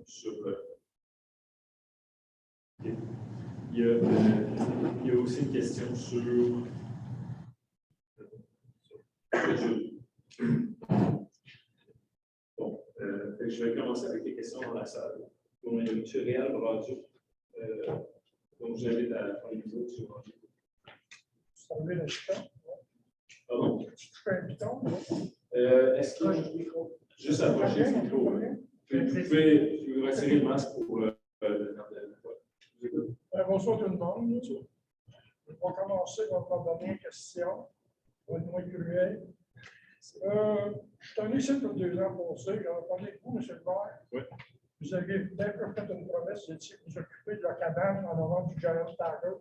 sur. Il y a aussi une question sur le jeu. Bon, je vais commencer avec les questions dans la salle. Donc, il y a M. Réal Bradio. Donc, j'invite à faire les autres sur le jeu. Pardon? Est-ce que juste approcher le micro? Vous pouvez retirer le masque pour le bonsoir tout le monde. Je vais commencer par vous donner une question. Ça va être moins cruel. Je suis allé ici pour 2 ans passés. J'ai entendu que vous, M. le maire, oui. Vous avez peut-être fait une promesse, vous étiez vous occupez de la cabane en avant du Giant Tiger.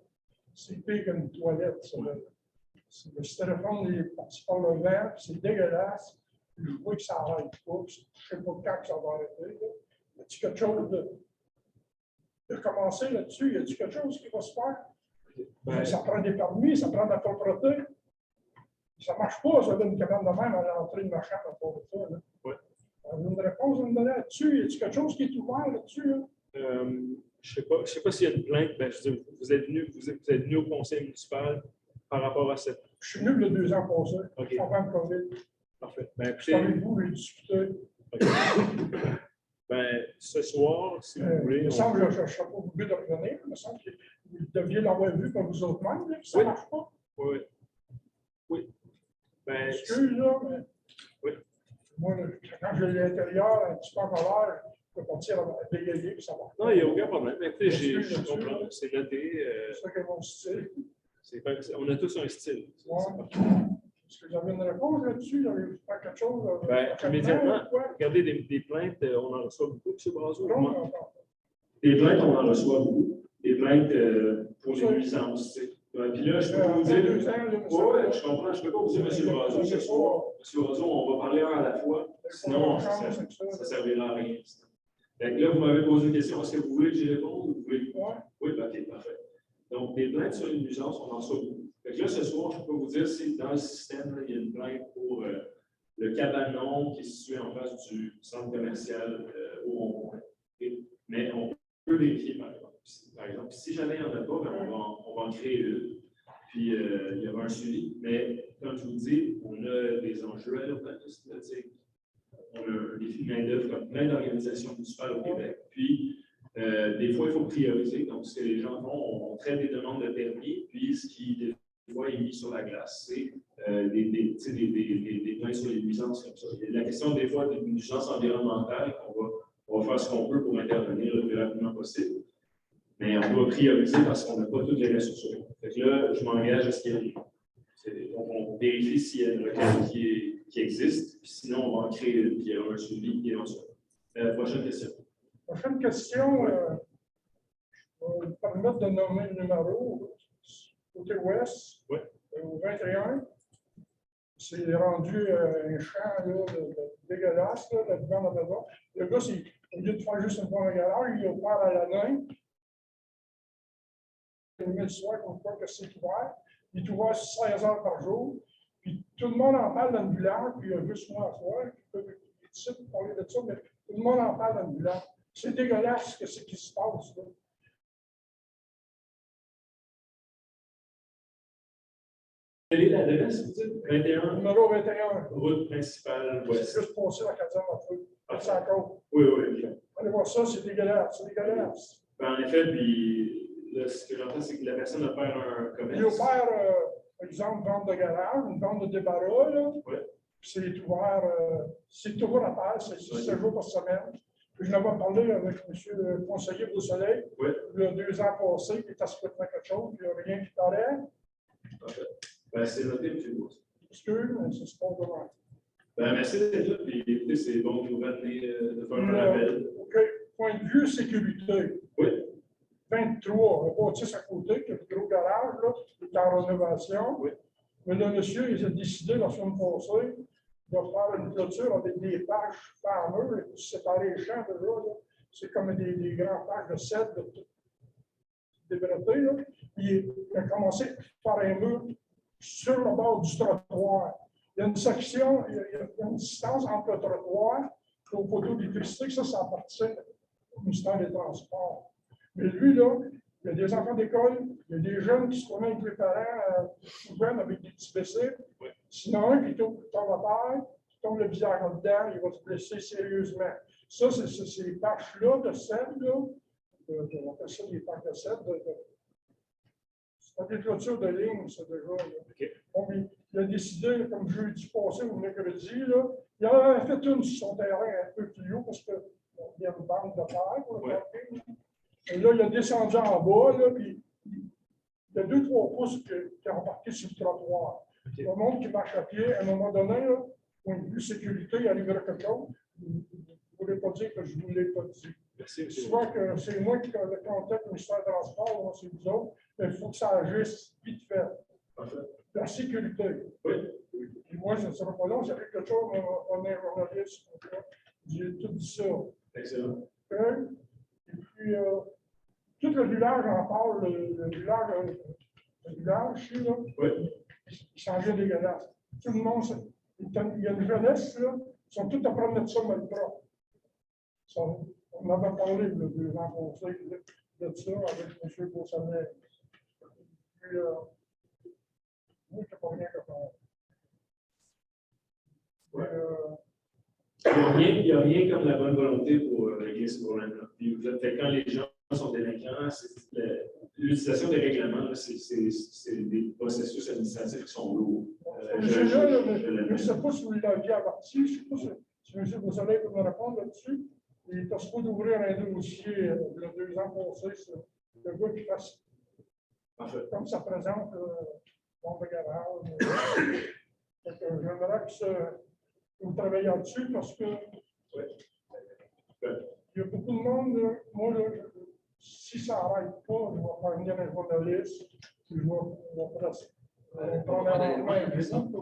C'est pire qu'une toilette, ça. Le styrofoam est parti par le vent, c'est dégueulasse. Je vois que ça n'arrête pas. Je ne sais pas quand que ça va arrêter. Y a-t-il quelque chose de commencer là-dessus? Y a-t-il quelque chose qui va se faire? Ben, ça prend des permis, ça prend de la propreté. Ça ne marche pas, ça donne une cabane de même à l'entrée de ma chambre à part ça. Oui. Une réponse à me donner là-dessus? Y a-t-il quelque chose qui est ouvert là-dessus? Là? Je ne sais pas s'il y a une plainte. Ben, je veux dire, vous êtes venu au conseil municipal par rapport à cette. Je suis venu le 2 ans passés, okay. avant le COVID. Parfait. Ben, écoutez, avec vous, j'ai discuté. Okay. Ben, ce soir, si vous voulez. Il me semble que je ne serais pas obligé de revenir. Il me semble que vous deviez l'avoir vu par vous autres mêmes. Ça ne marche pas. Oui. Oui. Ben, excuse, là, mais. Oui. Moi, quand j'ai l'intérieur, un petit peu en colère, je peux partir à bégayer et ça va. Non, il n'y a aucun problème. Écoutez, je comprends. C'est noté. C'est ça qui est mon style. On a tous un style. Ouais. Est-ce que vous avez une réponse là-dessus? Vous avez fait quelque chose? Ben, immédiatement, regardez, des plaintes, on en reçoit beaucoup, M. Brazo. Non. Des plaintes, on en reçoit beaucoup. Des plaintes pour les nuisances. Puis là, je peux pas vous dire. Oui, je comprends. Je ne peux pas vous dire, M. Brazo, ce soir. M. Brazo, on va parler un à la fois. Sinon, ça ne servira à rien. Donc là, vous m'avez posé une question. Est-ce que vous voulez que j'y réponde ou vous voulez? Oui, OK, parfait. Donc, des plaintes sur les nuisances, on en reçoit beaucoup. Donc là, ce soir, je peux vous dire si dans le système, là, il y a une plainte pour le cabanon qui est situé en face du centre commercial au rond-point. Mais on peut vérifier, par exemple. Si jamais il n'y en a pas, ben, on va en créer une. Puis, il y aura un suivi. Mais, comme je vous dis, on a des enjeux à l'urbanisme. On a un défi de main-d'œuvre comme plein d'organisations municipales au Québec. Puis, des fois, il faut prioriser. Donc, ce que les gens font, on traite des demandes de permis. Puis, ce qui, des fois, est mis sur la glace, c'est des plaintes sur les nuisances comme ça. Il y a la question, des fois, des nuisances environnementales on va faire ce qu'on peut pour intervenir le plus rapidement possible. Mais on doit prioriser parce qu'on n'a pas toutes les ressources. Fait que là, je m'engage à ce qu'il y ait. Donc, on vérifie s'il y a une requête qui existe. Puis sinon, on va en créer une, puis il y aura un suivi qui est en soi. Prochaine question. Prochaine question. Je vais vous permettre de nommer le numéro. Côté ouest, oui. Au 21. C'est rendu un champ là, dégueulasse, là devant la maison. Le gars, au lieu de faire juste une fois un garage, il a ouvert à la main. Le soir, on croit que c'est ouvert. Il est ouvert 16 heures par jour. Puis tout le monde en parle dans le village, puis il y a juste moi à soir qui peut parler de ça, mais tout le monde en parle dans le village. C'est dégueulasse ce qui se passe là. Quelle est l'adresse, vous dites? 21? Numéro 21. Route principale ouest. C'est juste passé la caserne à feu. C'est encore. Oui. Allez voir ça, c'est dégueulasse. C'est dégueulasse. Ben, en effet, puis là, ce que j'entends, c'est que la personne opère un commerce. Il opère, par exemple, vente de garage, une vente de débarras. Là. Oui. Puis c'est ouvert, c'est toujours à terre, c'est 7 jours par semaine. Puis je n'avais parlé avec M. le conseiller Beausoleil, oui. Il y a 2 ans passés, il était à ce que quelque chose, puis il n'y a rien qui paraît. Parfait. Ben, c'est noté, M. Beausoleil. Excuse, mais c'est ce qu'on demande. Ben, merci d'être là, puis écoutez, c'est bon de nous revenir, de faire un rappel. OK. Point de vue sécurité. Oui. 23, le bâtisse à côté, qui est le gros garage, là, qui est en rénovation. Oui. Mais le monsieur, il a décidé la semaine passée de faire une clôture avec des bâches fameuses, pour séparer les champs de là. C'est comme des grands bâches de cèdre, de débrettés, là. Il a commencé à faire un mur sur le bord du trottoir. Il y a une section, il y a une distance entre le trottoir et au poteau d'électricité, ça appartient ministère des Transports. Mais lui, là, il y a des enfants d'école, il y a des jeunes qui se promènent avec les parents souvent avec des petits blessés. Oui. Sinon, un qui tombe à terre, qui tombe le visage en dedans, il va se blesser sérieusement. Ça, c'est ces tâches-là de sel, là, on appelle ça des tâches de sel, c'est des clôtures de ligne, ça, déjà. OK. Bon, il a décidé, comme jeudi passé ou mercredi, là, il en avait fait une sur son terrain un peu plus haut parce qu'il y a une bande de terre pour le parking. Et là, il a descendu en bas, là, puis il y a 2-3 pouces qui ont embarqué sur le trottoir. Okay. Le monde qui marche à pied, à un moment donné, là, point de vue sécurité, il arriverait quelque chose. Vous ne voulez pas dire que je ne vous l'ai pas dit. Soit que c'est moi qui ai le contact du ministère des Transports, c'est vous autres, mais il faut que ça agisse vite fait. La sécurité. Oui. Et moi, je ne serai pas là, j'avais quelque chose, on est journaliste. J'ai tout dit ça. Excellent. Et puis, tout le village en parle, le village, ici, là, oui. Il changeait dégueulasse. Tout le monde, il y a une jeunesse, là, ils sont tous à prendre notre somme le bras. On avait parlé de 2 ans passés de ça avec M. Beausoleil. Puis, moi, je n'ai pas rien à faire. Il n'y a rien comme la bonne volonté pour régler ce problème-là. Puis, quand les gens sont délinquants, l'utilisation des règlements, c'est des processus administratifs qui sont lourds. Je ne sais pas si vous l'aviez averti, je ne sais pas si M. Beausoleil peut me répondre là-dessus. Il est supposé d'ouvrir un dossier il y a 2 ans passés sur le gars qui fasse comme ça présente bon de garage. J'aimerais que vous travaillez là-dessus parce que il y a beaucoup de monde, moi, là, si ça n'arrête pas, je vais faire venir un journaliste, puis je vais prendre un exemple.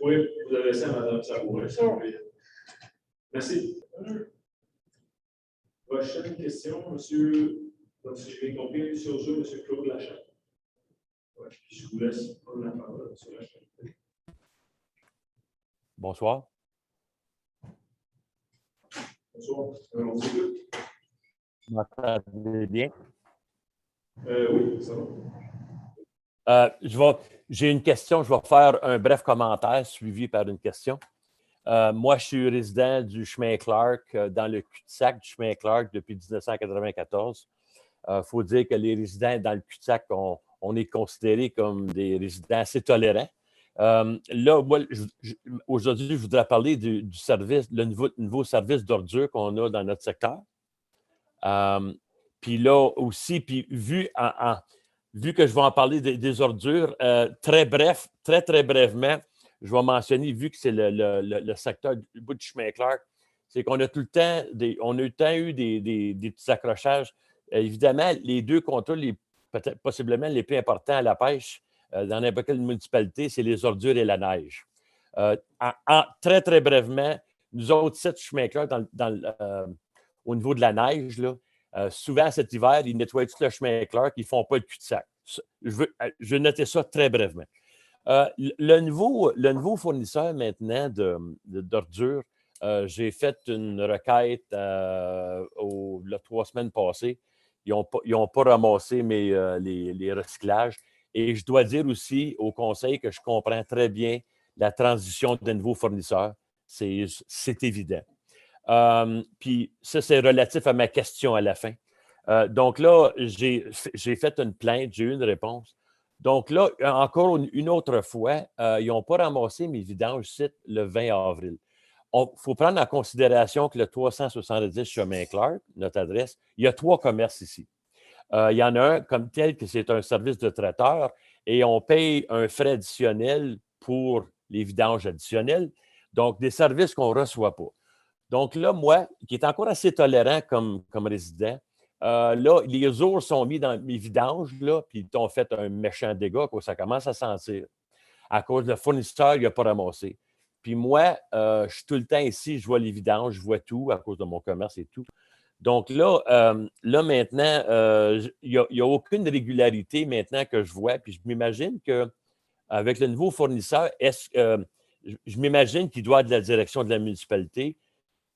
Oui, vous avez ça, madame Savouret. Merci. Prochaine question, monsieur. Donc, si je vais compris sur jeu, monsieur Claude Lachapelle. Ouais, je vous laisse prendre la parole, monsieur Lachapelle. Bonsoir. Bonsoir. On s'écoute. Vous m'entendez bien? Oui, ça va. J'ai une question. Je vais faire un bref commentaire suivi par une question. Moi, je suis résident du chemin Clark, dans le cul-de-sac du chemin Clark depuis 1994. Il faut dire que les résidents dans le cul-de-sac, on est considérés comme des résidents assez tolérants. Là, moi, aujourd'hui, je voudrais parler du service, le nouveau service d'ordure qu'on a dans notre secteur. Puis là aussi, puis vu que je vais en parler des ordures, très brièvement, je vais mentionner, vu que c'est le secteur du bout du chemin Clark, c'est qu'on a tout le temps eu des petits accrochages. Évidemment, les 2 contrats, peut-être possiblement les plus importants à la pêche dans n'importe quelle municipalité, c'est les ordures et la neige. Très, très brièvement, nous autres, cette chemin Clark, au niveau de la neige, là, souvent cet hiver, ils nettoient tout le chemin Clark, ils ne font pas le cul-de-sac. Je vais noter ça très brièvement. Le nouveau fournisseur maintenant d'ordures, j'ai fait une requête 3 semaines passées. Ils n'ont pas ramassé les recyclages. Et je dois dire aussi au conseil que je comprends très bien la transition d'un nouveau fournisseur. C'est évident. Puis ça, c'est relatif à ma question à la fin. Donc là, j'ai fait une plainte, j'ai eu une réponse. Donc là, encore une autre fois, ils n'ont pas ramassé mes vidanges sites le 20 avril. Il faut prendre en considération que le 370 chemin Clark, notre adresse, il y a 3 commerces ici. Il y en a un comme tel que c'est un service de traiteur et on paye un frais additionnel pour les vidanges additionnelles, donc des services qu'on ne reçoit pas. Donc là, moi, qui est encore assez tolérant comme résident, là, les ours sont mis dans mes vidanges, là, puis ils ont fait un méchant dégât, quoi, ça commence à sentir. À cause de fournisseur, il n'a pas ramassé. Puis moi, je suis tout le temps ici, je vois les vidanges, je vois tout à cause de mon commerce et tout. Donc là maintenant, il n'y a aucune régularité maintenant que je vois. Puis je m'imagine qu'avec le nouveau fournisseur, je m'imagine qu'il doit être de la direction de la municipalité.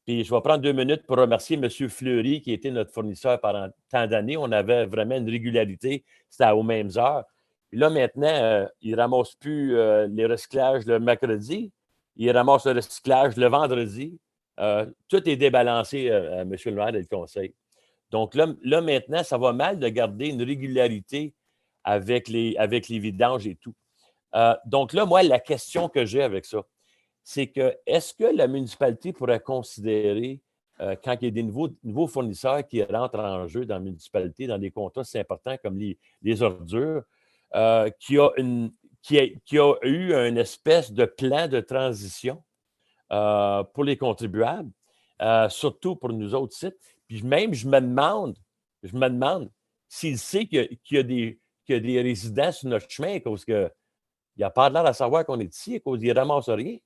Puis je vais prendre 2 minutes pour remercier M. Fleury, qui était notre fournisseur pendant tant d'années. On avait vraiment une régularité, c'était aux mêmes heures. Puis là, maintenant, il ne ramasse plus les recyclages le mercredi, il ramasse le recyclage le vendredi. Tout est débalancé, M. le maire et le conseil. Donc là, maintenant, ça va mal de garder une régularité avec les vidanges et tout. Donc là, moi, la question que j'ai avec ça, c'est que est-ce que la municipalité pourrait considérer, quand il y a des nouveaux fournisseurs qui rentrent en jeu dans la municipalité, dans des contrats si importants comme les ordures, qui a eu une espèce de plan de transition pour les contribuables, surtout pour nous autres sites. Puis même, je me demande s'il sait qu'il y a des résidents sur notre chemin à cause qu'il n'a pas l'air à savoir qu'on est ici, à cause qu'il ne ramasse rien.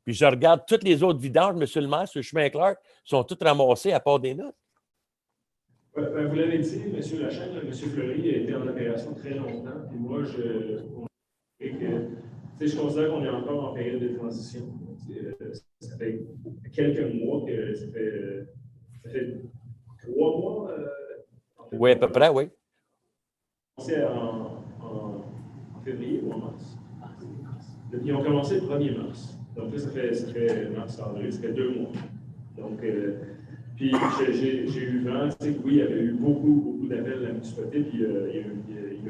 Puis je regarde toutes les autres vidanges, M. le maire, sur le chemin Clark, sont toutes ramassées à part des notes. Vous l'avez dit, M. Lachaine, M. Fleury a été en opération très longtemps. Puis moi, je considère qu'on est encore en période de transition. Ça fait quelques mois que ça fait 3 mois. Oui, à peu près, oui. C'est en février ou en mars? Ils ont commencé le 1er mars. Donc là, ça fait mars, avril, ça fait 2 mois. Donc, puis j'ai eu vent, tu sais, oui, il y avait eu beaucoup d'appels à la municipalité, puis il y a eu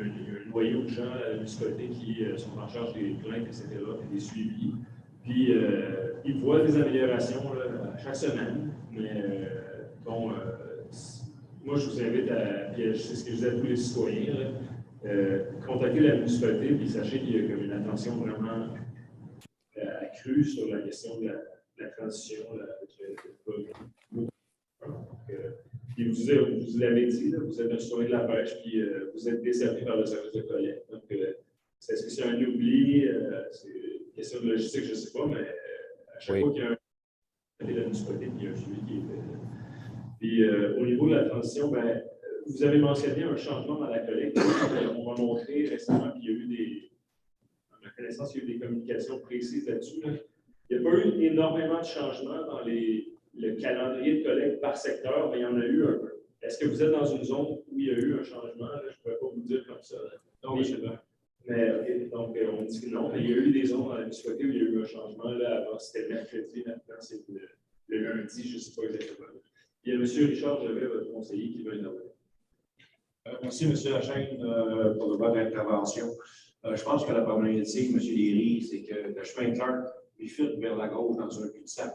un noyau de gens à la municipalité qui sont en charge des plaintes, etc., et des suivis. Puis ils voient des améliorations là, chaque semaine, mais bon, moi je vous invite à, puis c'est ce que je dis à tous les citoyens, là, contacter la municipalité, puis sachez qu'il y a comme une attention vraiment accrue sur la question de la transition là, avec le puis vous l'avez dit, là, vous êtes un citoyen de la pêche, puis vous êtes desservi par le service de collecte. Donc, est-ce que c'est un oubli? C'est une question de logistique, je ne sais pas, mais à chaque fois qu'il y a un de la municipalité, puis il y a un suivi qui est fait. Puis au niveau de la transition, ben, vous avez mentionné un changement dans la collecte. On va montrer récemment, puis il y a eu à ma connaissance, il y a eu des communications précises là-dessus. Là. Il n'y a pas eu énormément de changements dans le calendrier de collecte par secteur, mais il y en a eu un peu. Est-ce que vous êtes dans une zone où il y a eu un changement? Là? Je ne pourrais pas vous le dire comme ça. Non, mais c'est vrai. Mais okay, donc, on dit que non, mais il y a eu des zones dans la municipalité où il y a eu un changement. Là, avant, c'était le mercredi, maintenant, c'est le lundi, je ne sais pas exactement. Il y a M. Richard Gervais, votre conseiller, qui va intervenir. Merci, M. Lachaine, pour votre intervention. Je pense que la problématique, M. Léry, c'est que le chemin Clark bifurque vers la gauche dans un cul-de-sac.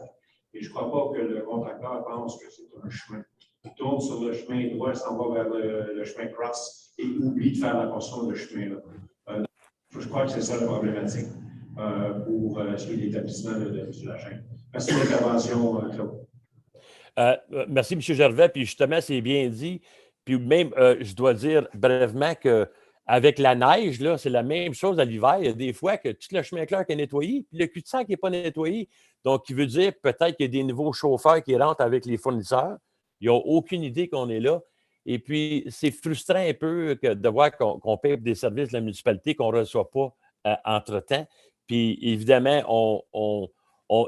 Et je ne crois pas que le contracteur pense que c'est un chemin. Il tourne sur le chemin droit, s'en va vers le chemin cross et oublie de faire la portion de chemin-là. Je crois que c'est ça la problématique pour ce qui est l'établissement de M. Lachaine. Merci de l'intervention, Claude. Merci, M. Gervais. Puis justement, c'est bien dit. Puis même, je dois dire brièvement qu'avec la neige, là, c'est la même chose à l'hiver. Il y a des fois que tout le chemin Clark est nettoyé, puis le cul-de-sac n'est pas nettoyé. Donc, il veut dire peut-être qu'il y a des nouveaux chauffeurs qui rentrent avec les fournisseurs. Ils n'ont aucune idée qu'on est là. Et puis, c'est frustrant un peu de voir qu'on paie des services de la municipalité qu'on ne reçoit pas entre-temps. Puis, évidemment,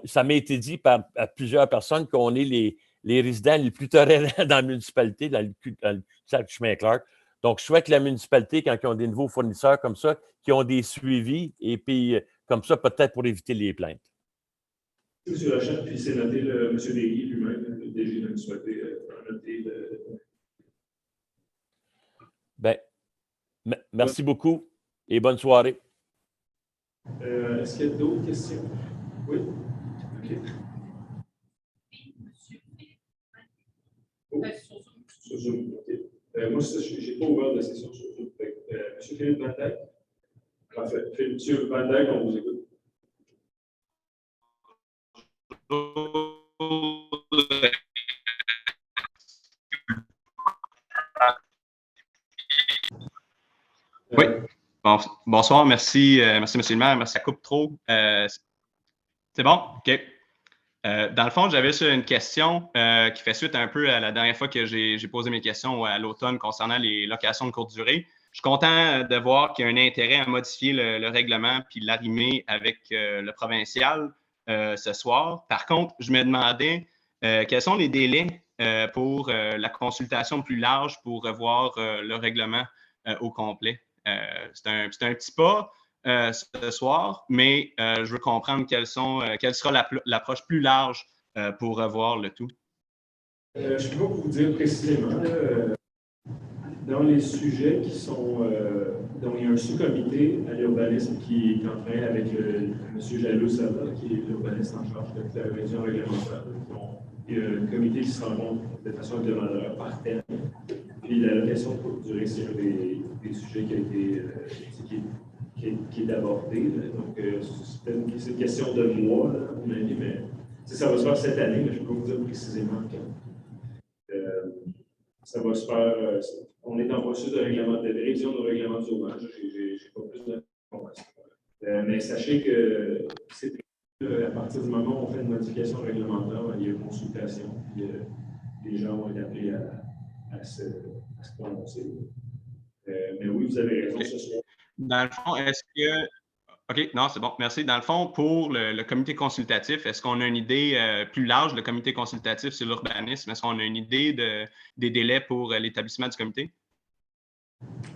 ça m'a été dit par plusieurs personnes qu'on est les résidents les plus tolérants dans la municipalité, dans le cul-de-sac du chemin Clark. Donc, je souhaite que la municipalité, quand ils ont des nouveaux fournisseurs comme ça, qui ont des suivis, et puis comme ça, peut-être pour éviter les plaintes. M. Lachaine, puis c'est noté M. Léry lui-même, le DG de la municipalité, a noté Bien, merci beaucoup et bonne soirée. Est-ce qu'il y a d'autres questions? Oui? OK. Oh. Sur Zoom, OK. Moi, je n'ai pas ouvert de session sur Zoom. M. Philippe Van Dijk? Parfait. M. Van Dijk, on vous écoute. Oui. Bonsoir, merci, merci, M. le maire, merci, ça coupe trop. C'est bon? OK. Dans le fond, j'avais une question qui fait suite un peu à la dernière fois que j'ai posé mes questions à l'automne concernant les locations de courte durée. Je suis content de voir qu'il y a un intérêt à modifier le règlement puis l'arrimer avec le provincial ce soir. Par contre, je me demandais, quels sont les délais pour la consultation plus large pour revoir le règlement au complet? C'est un petit pas ce soir, mais je veux comprendre quelle sera l'approche plus large pour revoir le tout. Je ne peux pas vous dire précisément. Dans les sujets qui sont, dont il y a un sous-comité à l'urbanisme qui est en train, avec M. Jaloux-Sava, qui est l'urbaniste en charge de la révision réglementaire, il y a un comité qui se rencontre de façon hebdomadaire par thème. Puis l'allocation de courte durée, c'est un des sujets qui a été qui est abordé. Donc, c'est une question de mois, là, à mon avis, mais ça va se faire cette année, mais je ne peux pas vous dire précisément quand. Ça va se faire. On est en processus de révision de règlement d'urbanisme. Je n'ai pas plus d'informations. Mais sachez que à partir du moment où on fait une modification réglementaire, il y a une consultation, puis les gens vont être appelés à se prononcer. Mais oui, vous avez raison, ce soir. Dans le fond, est-ce que. OK, non, c'est bon, merci. Dans le fond, pour le comité consultatif, est-ce qu'on a une idée plus large, le comité consultatif sur l'urbanisme? Est-ce qu'on a une idée des délais pour l'établissement du comité?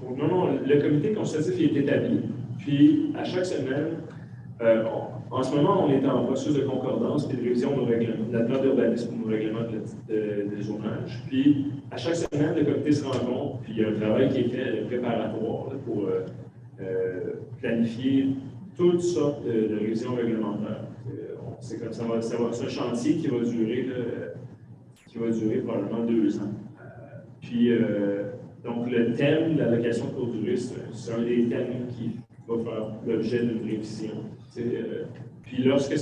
Non, le comité consultatif il est établi. Puis, à chaque semaine, en ce moment, on est en processus de concordance et de révision de la plan d'urbanisme, nos règlements de zonage. Puis, à chaque semaine, le comité se rencontre, puis il y a un travail qui est fait préparatoire là, pour planifier toutes sortes de révisions réglementaires. C'est comme c'est un chantier qui va durer probablement 2 ans. Puis, donc, le thème de l'allocation de courte durée, c'est un des thèmes qui va faire l'objet d'une révision. Puis, lorsqu'il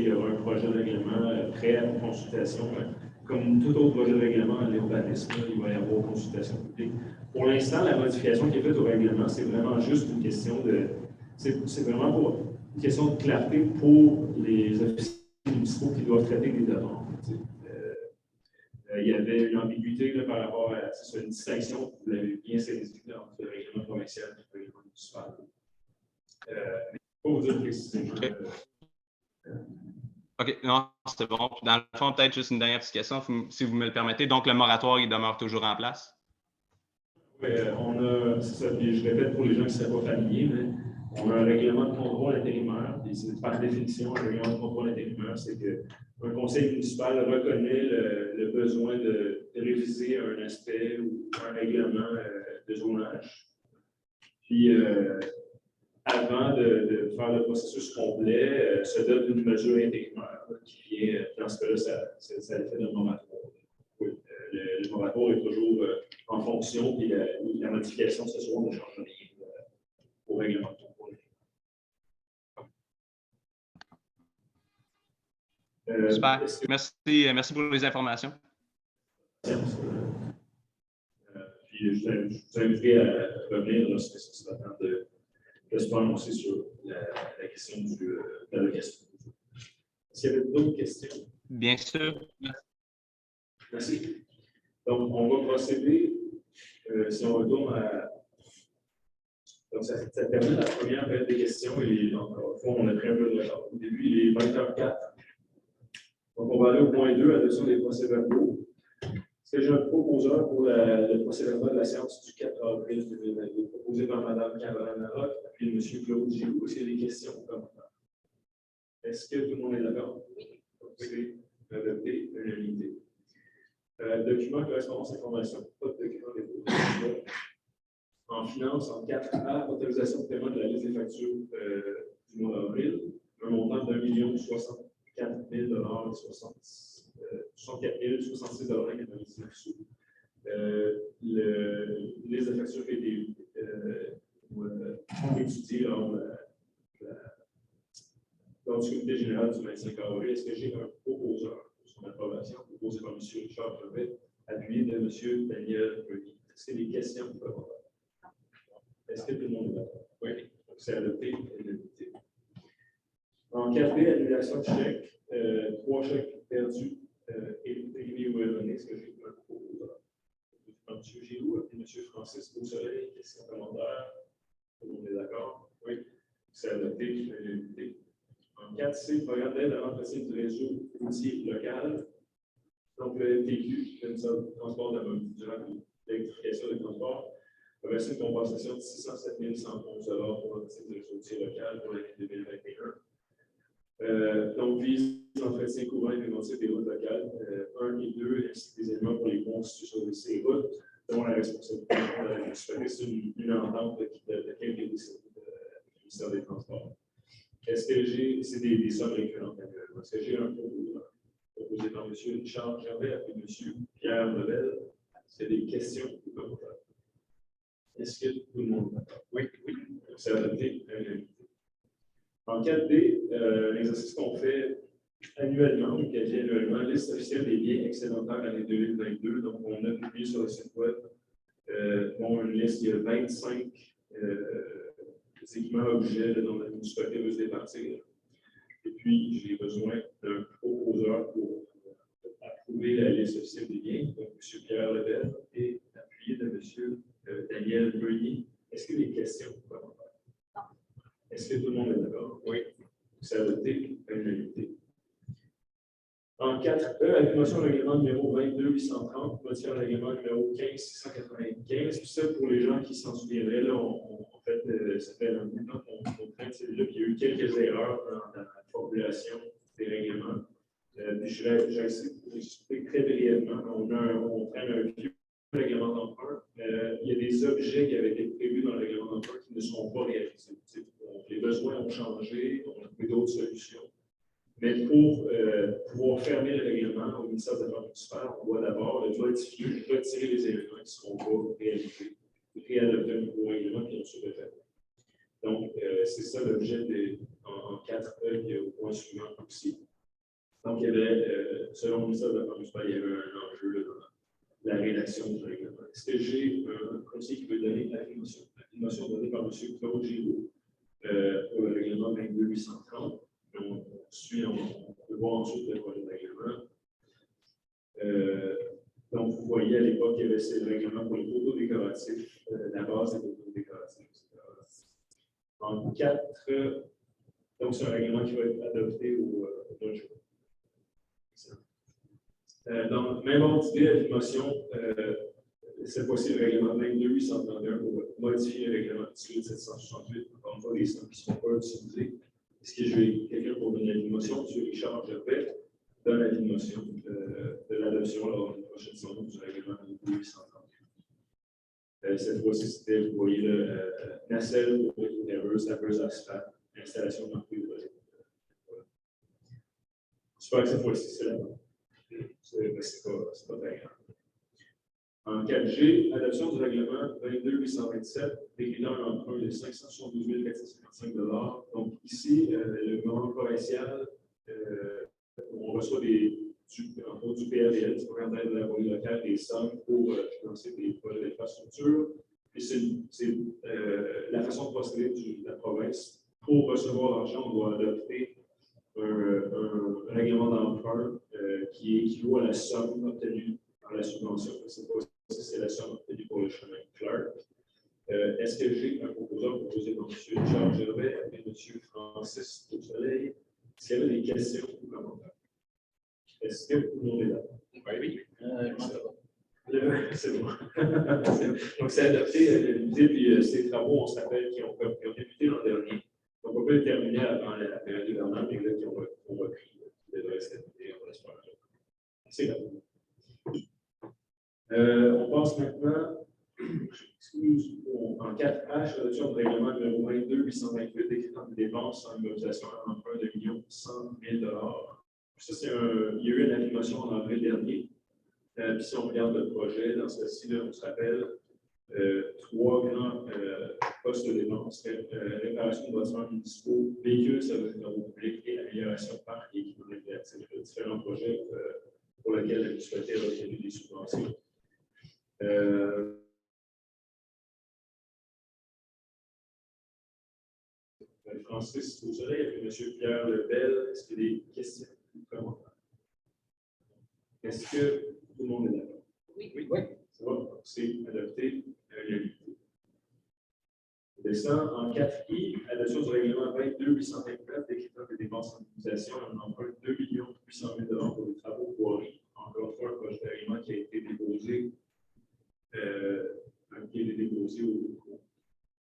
y aura un projet de règlement prêt à une consultation, comme tout autre projet de règlement à l'urbanisme, il va y avoir une consultation publique. Pour l'instant, la modification qui est faite au règlement, c'est vraiment juste une question de. C'est vraiment pour une question de clarté pour les officiers municipaux qui doivent traiter des demandes. Il y avait une ambiguïté là, par rapport à une distinction, vous l'avez bien saisi, entre le règlement provincial et le règlement municipal. Mais je ne peux pas vous dire précisément. OK, non, c'est bon. Dans le fond, peut-être juste une dernière petite question, si vous me le permettez. Donc, le moratoire, il demeure toujours en place? Oui, c'est ça, puis je répète pour les gens qui ne seraient pas familiers, mais on a un règlement de contrôle intérimaire, et c'est par définition, un règlement de contrôle intérimaire, c'est qu'un conseil municipal reconnaît le besoin de réviser un aspect ou un règlement de zonage. Puis, avant de faire le processus complet, se donne une mesure intérimaire qui vient, dans ce cas-là, ça l'effet d'un moratoire. Oui, le moratoire est toujours en fonction, puis la modification, ce soir, ne change rien au règlement de contrôle. Super. Merci pour les informations. Puis je vous inviterai à revenir lorsque ce sera temps de se prononcer sur la question de l'allocation. Est-ce qu'il y avait d'autres questions? Bien sûr. Merci. Donc, on va procéder, si on retourne à. Donc, ça termine la première période des questions et encore une fois, on a pris un peu de retard. Au début, il est 20h04. Donc, on va aller au point 2, adoption des procès-verbaux. Est-ce que j'ai un proposeur pour le procès-verbal de la séance du 4 avril 2022, proposé par Mme Caroline Larocque et M. Claude Giroux? Est-ce qu'il y a des questions ou commentaires? Est-ce que tout le monde est d'accord? Oui. Donc, c'est adopté à l'unanimité. Document correspondance information. Pas de document déposé. En finance, en 4A, autorisation de paiement de la liste des factures du mois d'avril, un montant de 1 064 000 64 066 99 sous. La liste de factures qui a été étudiée lors du comité général du 25 avril. Est-ce que j'ai un proposeur pour son approbation, proposé par M. Richard Crevet, appuyé de M. Daniel Remy? Est-ce qu'il y a des questions pour le vote? Est-ce que tout le monde est d'accord? Oui. Donc, c'est adopté et l'unanimité. En 4B, annulation de chèques, 3 chèques perdus et ou erronés. Est-ce que j'ai un proposeur? M. Giroux et M. Francis Beausoleil, questions commentaires. Tout le monde est d'accord? Oui. C'est adopté et l'unanimité. En 4C, programme d'aide à l'entretien du réseau routier local. Donc, le MTQ, le ministère du Transport durant l'électrification des transports, a versé une compensation de 607 111 $ pour l'entretien du réseau routier local pour l'année 2021. Donc, vise l'entretien courant et préventif des routes locales, 1 et 2, ainsi que des éléments pour les ponts situés sur ces routes, dont la responsabilité de la municipalité. C'est une entente de laquelle il est décidé du ministère des Transports. STG, c'est des sommes récurrentes annuellement. STG, un cours proposé par M. Richard Gervais avec M. Pierre Lebel. Est-ce qu'il y a des questions ou commentaires? Est-ce que tout le monde est d'accord? Oui. C'est adopté. En 4D, l'exercice qu'on fait annuellement ou quasi annuellement, liste officielle des biens excédentaires l'année 2022. Donc, on a publié sur le site web une liste, il y a 25 équipements objets dont la municipalité veut se départir. Et puis, j'ai besoin d'un proposeur pour approuver la liste officielle des biens, donc M. Pierre Lebel, et appuyé de M. Daniel Meunier. Est-ce qu'il y a des questions? Est-ce que tout le monde est d'accord? Oui. C'est adopté à l'unanimité. En 4E, application règlement numéro 22-830, modifiant le règlement numéro 15-695. Puis ça, pour les gens qui s'en souviendraient, là, en fait, ça fait un bout de temps qu'on traite celui-là, puis il y a eu quelques erreurs dans la formulation des règlements. Puis je vais essayer de vous expliquer très brièvement. On traîne un vieux règlement d'emprunt. Il y a des objets qui avaient été prévus dans le règlement d'emprunt qui ne seront pas réalisés. Les besoins ont changé, on a trouvé d'autres solutions. Mais pour pouvoir fermer le règlement au ministère des Affaires municipales, on doit d'abord le modifier, retirer les éléments qui ne seront pas réalisés, réadopter un nouveau règlement, puis ensuite le fermer. Donc, c'est ça l'objet en 4E qui est au point suivant aussi. Donc, il y avait, selon le ministère des Affaires municipales, il y avait un enjeu là, dans la rédaction du règlement. Est-ce que j'ai un conseiller qui veut donner l'affirmation donnée par M. Claude Giroux pour le règlement 22-830? On peut voir ensuite le projet de règlement. Donc, vous voyez à l'époque, il y avait ce règlement pour les photos décoratifs, la base des photos décoratifs, etc. En 4, donc c'est un règlement qui va être adopté au mois de juin. Dans le même ordre d'idée, la motion, cette fois-ci, le règlement 22-831 pour modifier le règlement 18-768, encore une fois, les sommes qui ne sont pas utilisées. Est-ce que j'ai quelqu'un pour donner la motion? M. Richard Gervais donne la motion de l'adoption lors de la prochaine session du règlement 1830. Cette fois-ci, c'était, vous voyez, le nacelle pour les nerveuses, tapeuse asphalte, installation d'entrée de projet. J'espère que cette fois-ci, c'est la bonne. C'est pas très grave. En 4G, adoption du règlement 22-827, déclinant un emprunt de 572 455 $. Donc, ici, le gouvernement provincial, on reçoit du PRDL, du programme d'aide de la police locale, des sommes pour financer des projets d'infrastructure. Et c'est la façon de procéder de la province. Pour recevoir l'argent, on doit adopter un règlement d'emprunt qui équivaut à la somme obtenue par la subvention. C'est la somme obtenue pour le chemin Clark. Est-ce que j'ai un proposeur proposé par M. Richard Gervais et M. Francis Beausoleil? Est-ce qu'il y avait des questions ou commentaires? Est-ce que tout le monde est là? Oui. C'est bon. Donc, c'est adopté à l'unité, puis ces travaux, on se rappelle, qui ont débuté l'an dernier. Donc, on peut les terminer avant la période hivernale, mais là, qui ont repris. Devrait se terminer, on l'espère. C'est là. On passe maintenant, en 4H, adoption de règlement numéro 22-828, décrétant des dépenses en immobilisation à emprunt de 1 100 000 $. Ça, il y a eu une animation en avril dernier. Puis si on regarde le projet, dans ce cas-ci, on se rappelle 3 grands postes de dépenses, réparation de bâtiments municipaux, véhicules, services de travaux publics et amélioration de parcs et équipements récréatifs. Différents projets pour lesquels la municipalité a obtenu des subventions. Francis Beausoleil et M. Pierre Lebel, est-ce qu'il y a des questions ou commentaires? Est-ce que tout le monde est d'accord? Oui. Ça va, c'est adopté à l'unanimité. Descend en 4I, adoption du règlement 22-824 décrétant des dépenses en utilisation, un emprunt de 2 800 000 pour les travaux voirie. Encore une fois, un projet de règlement qui a été déposé, au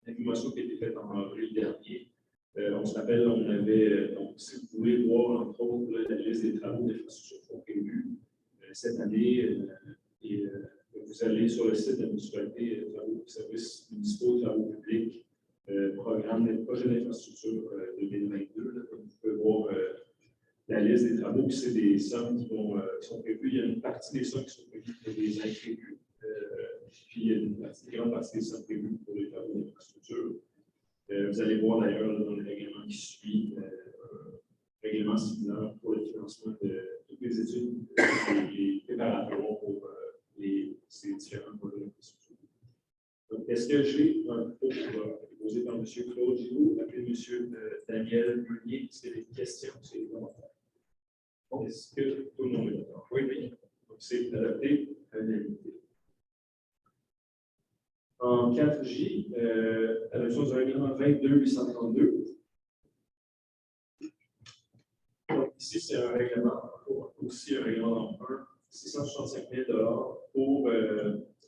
l'information qui a été faite en avril dernier. On se rappelle, on avait, donc, si vous voulez voir, entre autres, la liste des travaux d'infrastructure qui sont prévus cette année, vous allez sur le site de la municipalité, travaux de services municipaux, travaux publics, programme des projets d'infrastructure 2022. Là, comme vous pouvez voir la liste des travaux, puis c'est des sommes qui sont prévues. Il y a une partie des sommes qui sont prévues pour des imprévus, puis il y a une grande partie des sommes prévues pour les travaux d'infrastructure. Vous allez voir d'ailleurs dans le règlement qui suit, un règlement similaire pour le financement de toutes les études et préparatoires pour ces différents projets d'infrastructure. Donc, est-ce que j'ai un propos posé par M. Claude Giroux, appelé M. Daniel Meunier? Est-ce qu'il y a des questions? C'est des commentaires. Est-ce que tout le monde est d'accord? Oui, oui. Donc, c'est adopté à l'unanimité. En 4J, adoption du règlement 22-832. Donc, ici, c'est un règlement, aussi un règlement d'emprunt, 665 000 pour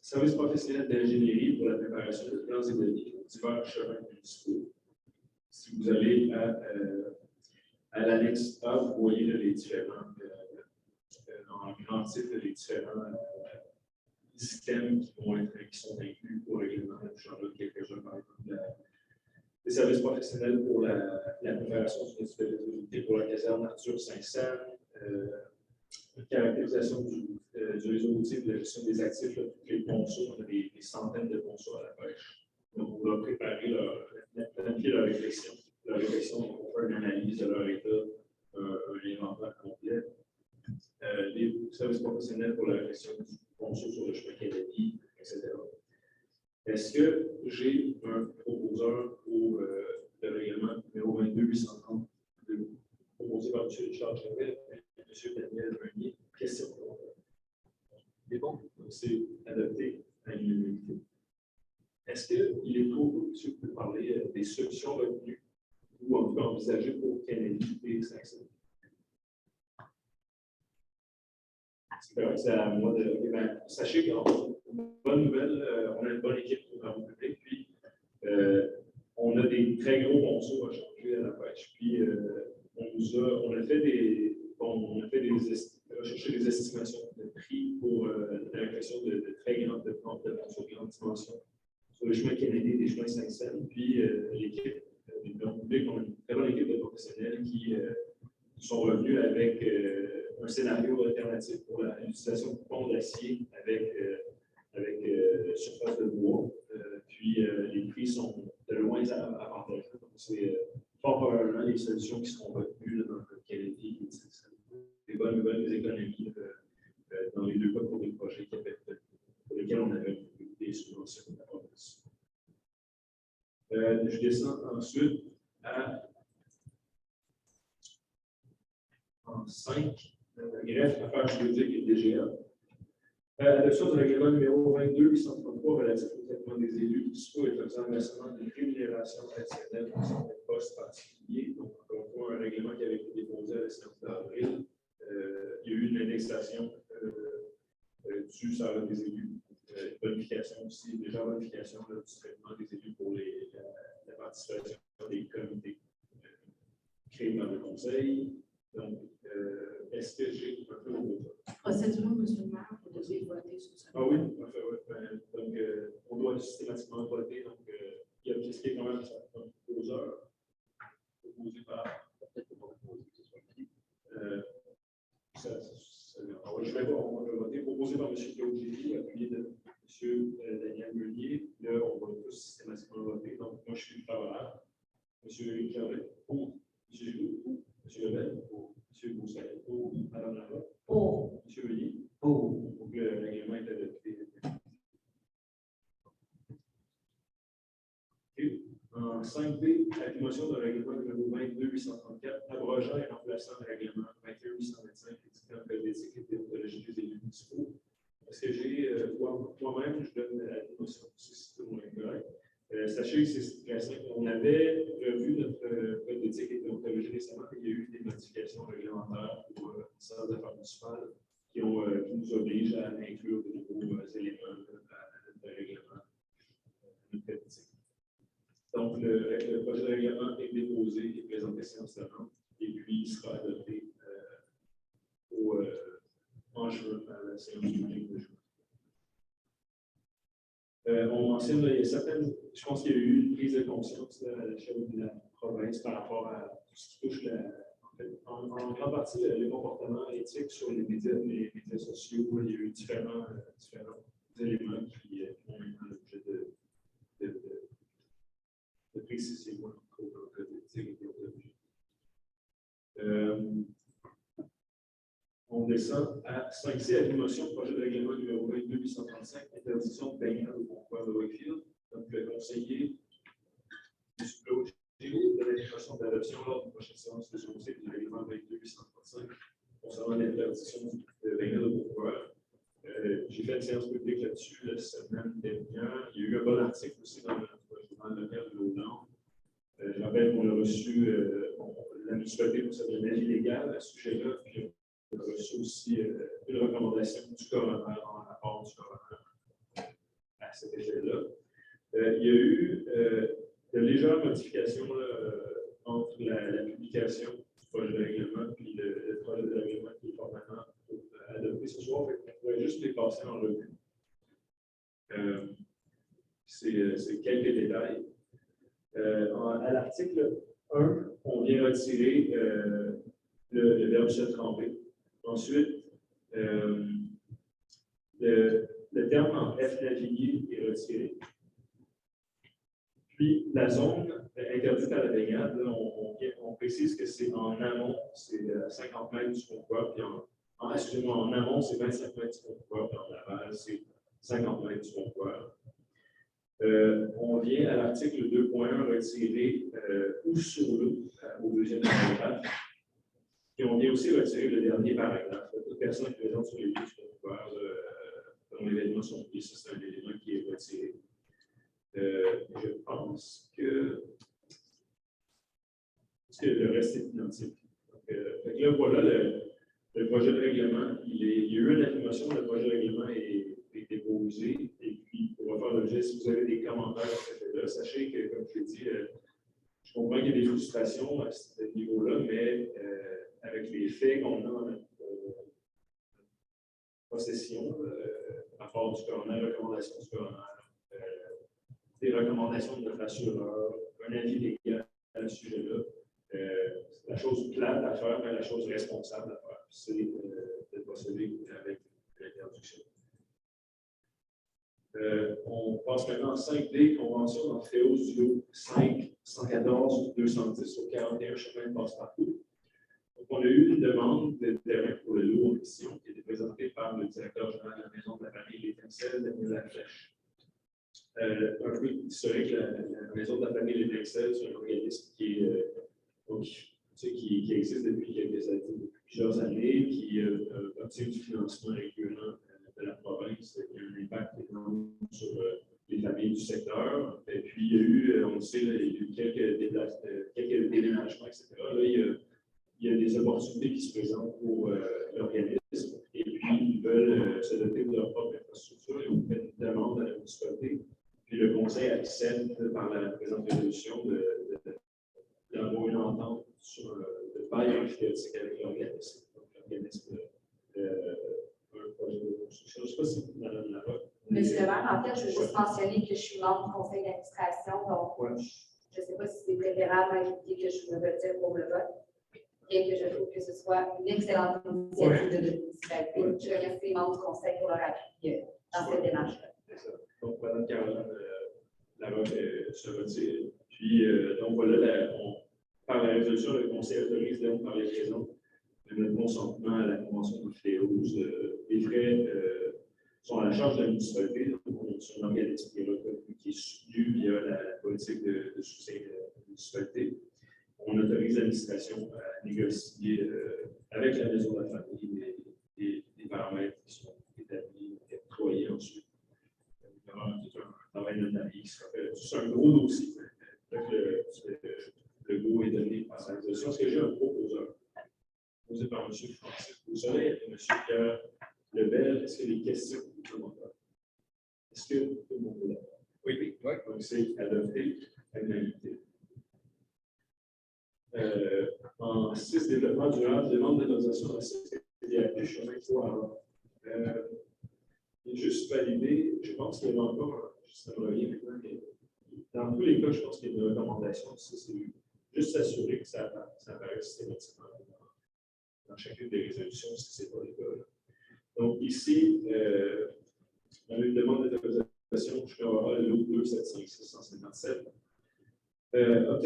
services professionnels d'ingénierie pour la préparation de plans et de divers chemins municipaux. Si vous allez à l'annexe A, vous voyez là, les différents, en grand titre, les différents systèmes qui sont inclus pour le règlement. J'en ai quelques-uns, par exemple, les services professionnels pour la préparation d'une étude pour la caserne Arthur Saint-Saëns, la caractérisation du réseau routier de la gestion des actifs, là, tous les ponceaux, on a des centaines de ponceaux à la pêche. Donc, on va préparer planifier leur réflexion. Leur réflexion, on fait une analyse de leur état, un inventaire complet. Les services professionnels pour la réflexion du ponceau sur le chemin Kennedy, etc. Est-ce que j'ai un proposeur pour le règlement numéro 22-830 proposé par M. Richard Chevet et M. Daniel Meunier? Question. C'est bon, c'est adopté à l'unanimité. Est-ce qu'il est trop tôt, monsieur, pour parler des solutions retenues ou en tout cas envisagées pour Kennedy et Saint-Saëns? C'est à moi de. Sachez qu'en bonne nouvelle, on a une bonne équipe pour travaux publics, puis on a des très gros ponceaux à changer à la pêche. Puis on a cherché des estimations de prix pour la réflexion de très grandes ponceaux de grande dimension sur les chemins Kennedy et les chemins Saint-Saëns. Puis l'équipe du travaux publics, on a une très bonne équipe de professionnels qui sont revenus avec un scénario alternatif pour l'utilisation de ponts d'acier avec surface de bois. Puis les prix sont de loin avantageux. Donc, c'est fort probablement les solutions qui seront retenues dans le Kennedy. Des bonnes nouvelles, des économies dans les deux cas pour des projets pour lesquels on avait des subventions de la province. Je descends ensuite en 5. Greffe, affaires juridiques et DGA. Adoption du règlement numéro 22-833 relatif au traitement des élus municipaux et faisant un versement d'une rémunération additionnelle pour certains postes particuliers. Donc, encore une fois, un règlement qui avait été déposé à la séance d'avril. Il y a eu une indexation du salaire des élus. Une bonification aussi, déjà bonification du traitement des élus pour la participation des comités créés par le conseil. Donc, est-ce que j'ai un peu de procédure, M. le maire, vous devez voter sur ça. Ah oui, parfait, ouais. Donc, on doit systématiquement voter. Donc, il y a ce qui est quand même un proposeur proposé par. Je vais voir, on va voter proposé par M. Claude Giroux, appuyé de M. Daniel Meunier. Là, on va tous systématiquement voter. Donc, moi, je suis favorable. M. Gervais, pour. M. Giroux, pour. M. Lebel, pour. M. Boussaïd, pour. Mme Larocque, pour. M. Meunier, pour. Donc, le règlement est adopté. En 5B, attribution d'un règlement numéro 22-834, abrogeant et remplaçant le règlement 21-825 édictant le code d'éthique et déontologie des élus municipaux. Est-ce que j'ai moi-même, je donne l'attribution si tout le monde est correct. Sachez que c'est très simple. On avait revu notre code d'éthique et déontologie récemment, et il y a eu des modifications réglementaires pour le service d'affaires municipales qui nous obligent à inclure de nouveaux éléments à notre règlement, notre code d'éthique. Donc, le projet de règlement est déposé et présenté séancièrement, et puis il sera adopté en juin, à la séance publique de juin. On mentionne, il y a certaines, je pense qu'il y a eu une prise de conscience à l'échelle de la province par rapport à tout ce qui touche en grande partie le comportement éthique sur les médias sociaux. Il y a eu différents éléments qui ont eu l'objet de préciser au code d'éthique et déontologie. On descend à 5C, à l'émotion, projet de règlement numéro 2835, interdiction de baignade au concours de Wakefield. Donc, le conseiller du Claude Géo de l'information d'adoption lors d'une prochaine séance de conseil du règlement 2835 concernant l'interdiction de baignade au concours. J'ai fait une séance publique là-dessus la semaine dernière. Il y a eu un bon article aussi dans le journal local de l'Aude. Je rappelle qu'on a reçu la municipalité pour sa demande illégale à ce sujet-là. Puis on a reçu aussi une recommandation du coroner dans le rapport du coroner à cet effet-là. Il y a eu de légères modifications entre la publication du projet de règlement et le projet de règlement qui est formellement adopté ce soir. On pourrait juste les passer en revue. C'est quelques détails. À l'article 1, on vient retirer le verbe se tremper. Ensuite, le terme en F naviguer est retiré. Puis, la zone interdite à la baignade, on précise que c'est en amont, c'est 50 mètres du concours, puis excusez-moi, en amont, c'est 25 mètres du concours, puis en aval, c'est 50 mètres du concours. On vient à l'article 2.1 retirer ou sur l'eau au deuxième paragraphe. Et on vient aussi retirer le dernier paragraphe. Toute personne présente sur les lieux du concours dont l'événement sont pris, c'est un élément qui est retiré. Je pense que le reste est identique. Donc, là, voilà le projet de règlement. Il y a eu une affirmation, le projet de règlement est déposé. Et puis, on va faire l'objet, si vous avez des commentaires à ce fait-là, sachez que, comme je l'ai dit, je comprends qu'il y a des frustrations à ce niveau-là, mais avec les faits qu'on a en possession, rapport du coroner, recommandations du coroner, des recommandations de notre assureur, un avis légal à ce sujet-là. La chose plate à faire, mais la chose responsable à faire, c'est de procéder avec l'interdiction. On passe maintenant en 5D, convention d'Orphéos du lot 5, 114, 210 au 41 chemin de passe-partout. Donc, on a eu une demande de terrain pour le lot en question qui a été présentée par le directeur général de la Maison de la Famille L'Étincelle, Daniel Laflèche. Un peu historique, la Maison de la Famille L'Étincelle, c'est un organisme qui existe depuis plusieurs années, qui obtient du financement récurrent de la province. Il y a un impact énorme sur les familles du secteur. Et puis, il y a eu, on le sait, il y a eu quelques déménagements, etc. Là, il y a des opportunités qui se présentent pour l'organisme. Et puis, ils veulent se doter de leur propre infrastructure. Ils ont fait une demande à la municipalité. Puis, le conseil accepte par la présente résolution d'avoir une entente sur le bail amphithéotique avec l'organisme. Donc, l'organisme un projet de construction. Je ne sais pas si Mme Larocque. Monsieur le maire, en fait, je veux juste mentionner que je suis membre du conseil d'administration, donc je ne sais pas si c'est préférable à indiquer que je me retire pour le vote et que je trouve que ce soit une excellente initiative de municipalité. Je remercie les membres du conseil pour leur appui dans cette démarche-là. Donc, Mme Caroline Larocque se retire. Puis, donc voilà, par la résolution, le conseil autorise donc par les raisons de notre consentement à la convention de Fléause. Les frais sont à la charge de la municipalité, donc c'est un organisme qui est soutenu via la politique de soutien de la municipalité. On autorise l'administration à négocier avec la Maison de la Famille des paramètres qui sont établis et octroyés ensuite. Il y aura tout un travail d'analyse qui sera fait c'est un gros dossier. Donc, le goût est donné par sa résolution. Est-ce que j'ai un proposeur? Posé par M. Francis Beausoleil et M. Pierre Lebel. Est-ce qu'il y a des questions ou commentaires? Est-ce que tout le monde est d'accord? Oui. Donc, c'est adopté à l'unanimité. En 6, développement durable, demande d'autorisation de la CPDAP, je suis fois juste validé, je pense qu'il y a encore, ça me revient maintenant, mais dans tous les cas, je pense qu'il y a une recommandation de CCU. Juste s'assurer que ça apparaît systématiquement dans chacune des résolutions, si ce n'est pas le cas. Donc, ici, on a une demande d'autorisation, je crois, le lot 275-657.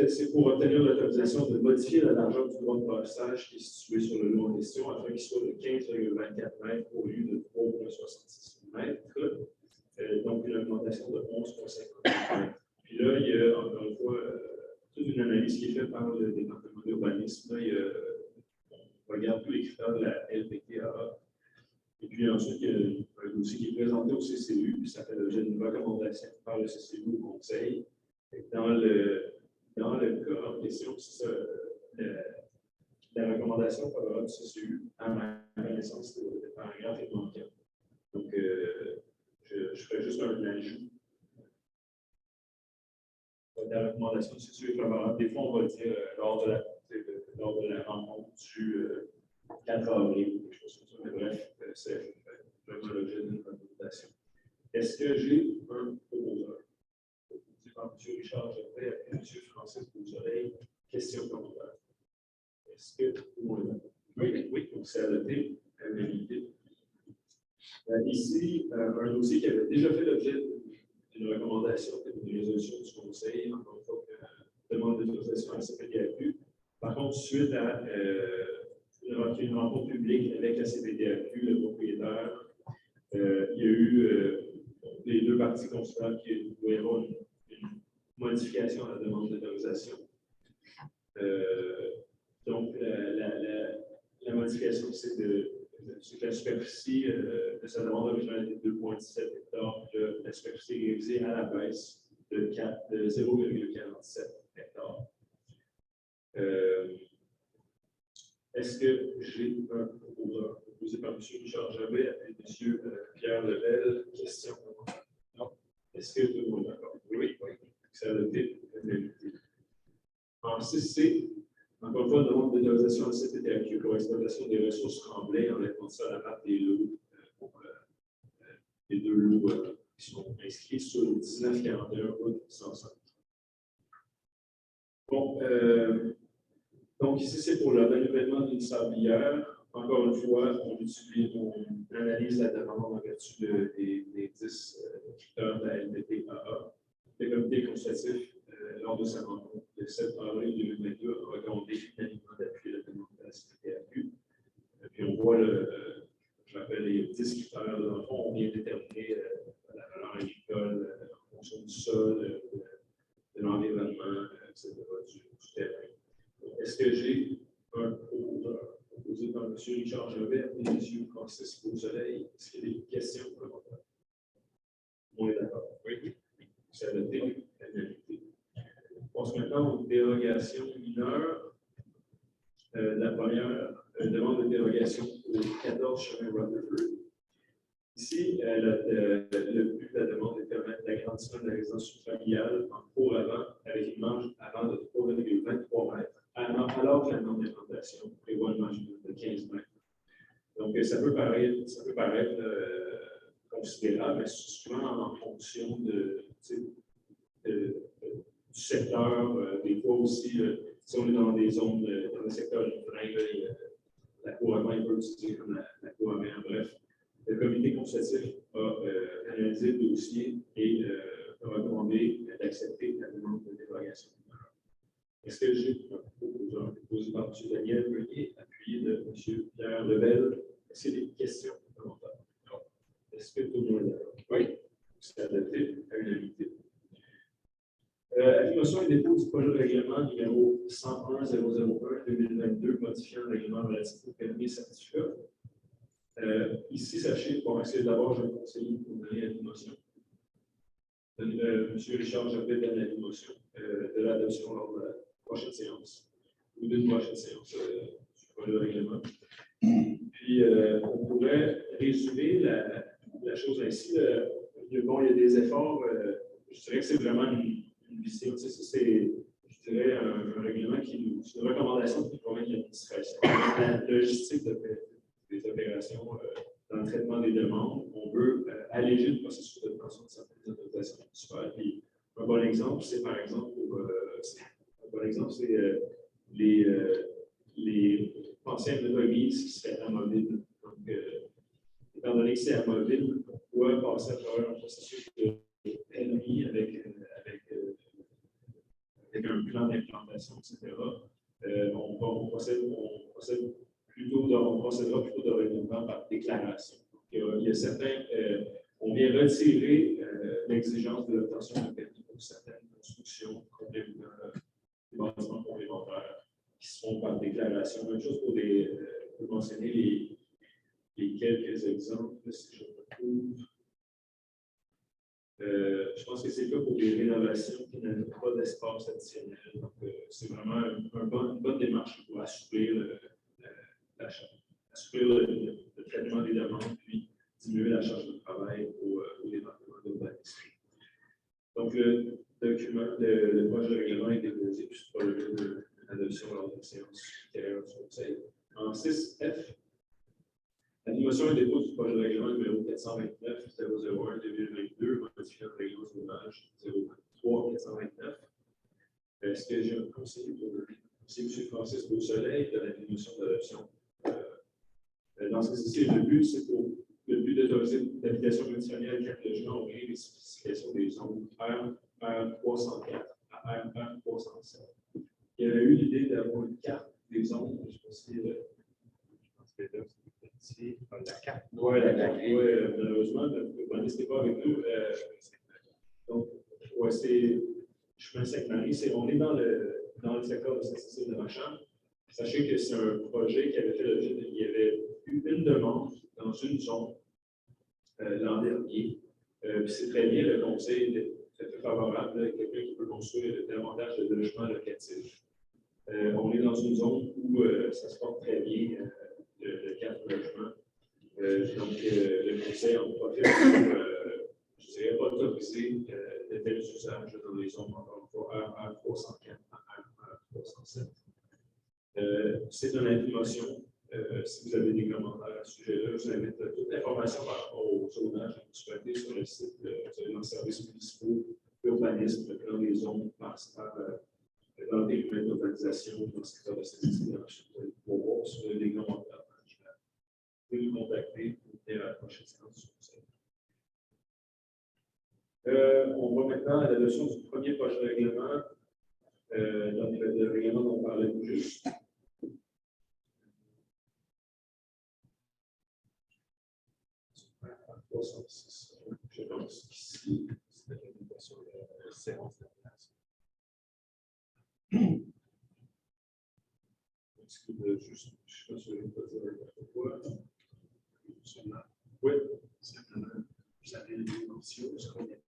C'est pour obtenir l'autorisation de modifier la largeur du droit de passage qui est situé sur le lot en question afin qu'il soit de 15,24 mètres au lieu de 3,66 mètres. Donc, une augmentation de 11,50 mètres. Puis là, il y a encore une fois toute une analyse qui est faite par le département d'urbanisme. On regarde tous les critères de la LPTAA. Et puis ensuite, il y a un dossier qui est présenté au CCU, puis ça fait l'objet d'une recommandation par le CCU au Conseil. Dans le cas en question, c'est ça, la recommandation favorable du CCU, à ma connaissance, le paragraphe est manquant. Donc, je ferai juste un ajout. La recommandation du CCU est favorable. Des fois, on va le dire lors de la rencontre du 4 avril, quelque chose comme ça. Mais bref, c'est vraiment l'objet d'une recommandation. Est-ce que j'ai un proposeur? Par M. Richard Gervais et M. Francis Beausoleil, question commentaire. Est-ce que tout le monde est d'accord? Oui, donc c'est adopté à l'unanimité. Ici, un dossier qui avait déjà fait l'objet d'une recommandation, d'une résolution du Conseil, encore une fois, demande d'autorisation à la CPDAQ. Par contre, suite à une rencontre publique avec la CPDAQ, le propriétaire, il y a eu les deux parties considèrent qu'il doit y avoir une modification à la demande d'autorisation. Donc, la modification, c'est que la superficie de sa demande originale était 2,17 hectares, puis la superficie est révisée à la baisse de 0,47 hectares. Est-ce que j'ai un proposeur proposé par M. Richard Gervais et M. Pierre Lebel? Question? Non. Est-ce que tout le monde est d'accord? Oui. C'est adopté. En 6C, encore une fois, demande d'autorisation à la CPDAQ pour l'exploitation des ressources Tremblay en mettant ça à la part des lots, pour les deux lots qui sont inscrits sur le 1941 route 105. Bon, donc ici, c'est pour le renouvellement d'une sablière. Encore une fois, on analyse la demande en vertu des 10 critères de la LPTAA. Le comité consultatif, lors de sa rencontre le 7 avril 2022, a recommandé unanimement d'appuyer la demande de la CPDAQ. Puis on voit, je rappelle, les 10 critères. Dans le fond, on vient déterminer la valeur agricole en fonction du sol, de l'environnement, etc., du terrain. Est-ce que j'ai un proposeur proposé par M. Richard Gervais et M. Francis Beausoleil? Est-ce qu'il y a des questions ou commentaires? On est d'accord? Oui. C'est adopté à l'unanimité. On passe maintenant aux dérogations mineures. La première demande de dérogation au 14 chemin Rutherford. Ici, le but de la demande est de permettre l'agrandissement de la résidence familiale en cours avant avec une marge avant de 3,23 mètres, alors que la norme d'implantation prévoit une marge de 15 mètres. Donc, ça peut paraître considérable, mais souvent en fonction du secteur, des fois aussi, si on est dans des zones, dans le secteur du frein, la cour à main est utilisée comme la cour à main. Bref, le comité consultatif a analysé le dossier et a recommandé d'accepter la demande de dérogation. Est-ce que j'ai un proposeur proposé par M. Daniel Meunier, appuyé de M. Pierre Lebel? Est-ce qu'il y a des questions ou commentaires? Non. Est-ce que tout le monde est d'accord? Oui. C'est adopté à l'unanimité. Affirmation et dépôt du projet de règlement numéro 101-001-2022 modifiant le règlement relatif au permis et certificat. Ici, sachez, bon, est-ce que d'abord, je vais conseiller pour donner la motion? M. Richard, j'appelle à la motion de l'adoption lors de la prochaine séance, ou d'une prochaine séance sur le règlement. Puis, on pourrait résumer la chose ainsi. Bon, il y a des efforts, je dirais que c'est vraiment une vision. C'est, je dirais, un règlement c'est une recommandation qui provient de l'administration. La logistique des opérations dans le traitement des demandes, on veut alléger le processus d'obtention de certaines autorisations municipales. Puis, un bon exemple, c'est par exemple les anciennes remises qui seraient amovibles. Donc, étant donné que c'est amovible, pourquoi passer à travers un processus de LMI avec un plan d'implantation, etc. On procédera plutôt dorénavant par déclaration. Donc, il y a certains, on vient retirer l'exigence de l'obtention de permis pour certaines constructions complémentaires, des bâtiments complémentaires qui se font par déclaration. Même chose pour mentionner les quelques exemples, si je retrouve. Je pense que c'est le cas pour les rénovations qui n'ont pas d'espace additionnel. Donc, c'est vraiment une bonne démarche pour assouplir le traitement des demandes, puis diminuer la charge de travail au département d'urbanisme. Donc, le projet de règlement est déposé, puis c'est pas le de l'adoption lors de la séance ultérieure du Conseil. En 6F, l'animation et dépôt du projet de règlement numéro 429-001-2022, modifiant le règlement de zonage 023-429. Est-ce que j'ai un conseiller pour c'est M. Francis Beausoleil de l'animation d'adoption? Dans ce cas-ci, le but d'autoriser l'habitation conditionnelle 4 logements au gré des spécifications des zones R304 à R307. Il y avait eu l'idée d'avoir une carte des zones, je pense que la carte. Oui, malheureusement, le n'était pas avec nous. Donc, c'est chemin Sainte-Marie. On est dans le secteur de Saint-Cécile de Marchand. Sachez que c'est un projet qui avait fait l'objet il y avait eu une demande dans une zone l'an dernier. Puis c'est très bien, le conseil est très favorable avec quelqu'un qui peut construire davantage de logements locatifs. On est dans une zone où ça se porte très bien, le 4 logements. Donc, le conseil en profite pour, je ne dirais pas autoriser de tels usages dans les zones, encore une fois, R304 à R307. C'est une information. Si vous avez des commentaires à ce sujet-là, je vous invite toute l'information par rapport au zonage que vous souhaitez sur le site. Vous avez dans le service municipal, l'urbanisme, le plan des zones, par dans les périmètres d'urbanisation, dans le secteur de statistique, pour voir sur les commentaires. Vous pouvez nous contacter pour venir à la prochaine séance. On va maintenant à l'adoption du premier projet de règlement, donc le règlement dont on parlait juste. Je pense qu'ici, c'est la limitation de la séance de la place. Est-ce que juste, je ne sais pas si je vais dire pourquoi. Oui. Simplement, vous avez les dimensions, ce qu'on est.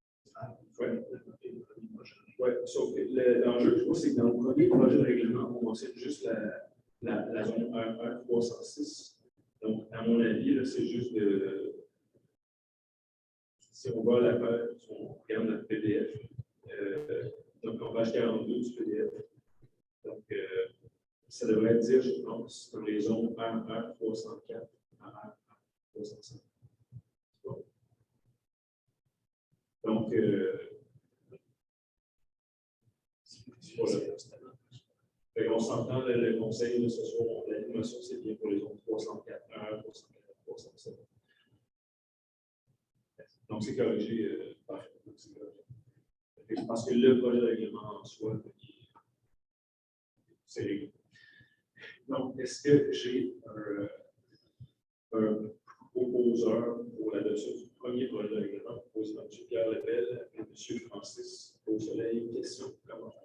Oui, sauf que l'enjeu, je crois, c'est que dans le premier projet de règlement, on mentionne juste la zone 1.306. Donc, à mon avis, c'est juste de. Si on va à la page, on regarde notre PDF. Donc, en page 42 du PDF. Donc, ça devrait dire, je pense, dans les zones R304 à R305. Donc, voilà. On s'entend, le conseil, là, ce soir, l'animation, c'est bien pour les zones 304 R, 304, 307. Donc, c'est corrigé parfaitement. Je pense que le projet de règlement en soi, c'est réglé. Donc, est-ce que j'ai un proposeur pour l'adoption du premier projet de règlement proposé par M. Pierre Lebel et M. Francis Beausoleil? Question, commentaire?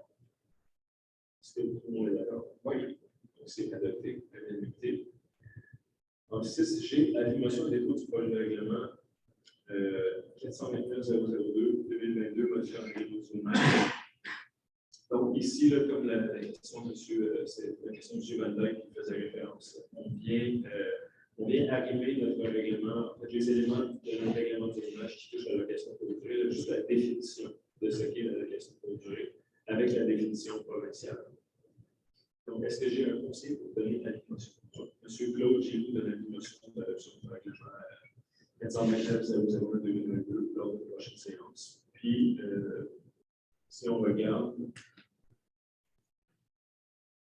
Est-ce que tout le monde est d'accord? Oui. Donc, c'est adopté à l'unanimité. En 6G, à l'émotion et dépôt du projet de règlement 429 002 2022, modifiant le règlement du zonage. Donc, ici, là, comme la question de M. Van Dyke qui faisait référence, on vient arriver notre règlement, en fait, les éléments de notre règlement du zonage qui touchent à la location courte durée, là, juste la définition de ce qu'est la location courte durée, avec la définition provinciale. Donc, est-ce que j'ai un conseil pour donner l'animation? M. Claude Giroux donne l'animation de l'adoption du règlement 429-00-2022 lors de la prochaine séance. Puis, si on regarde,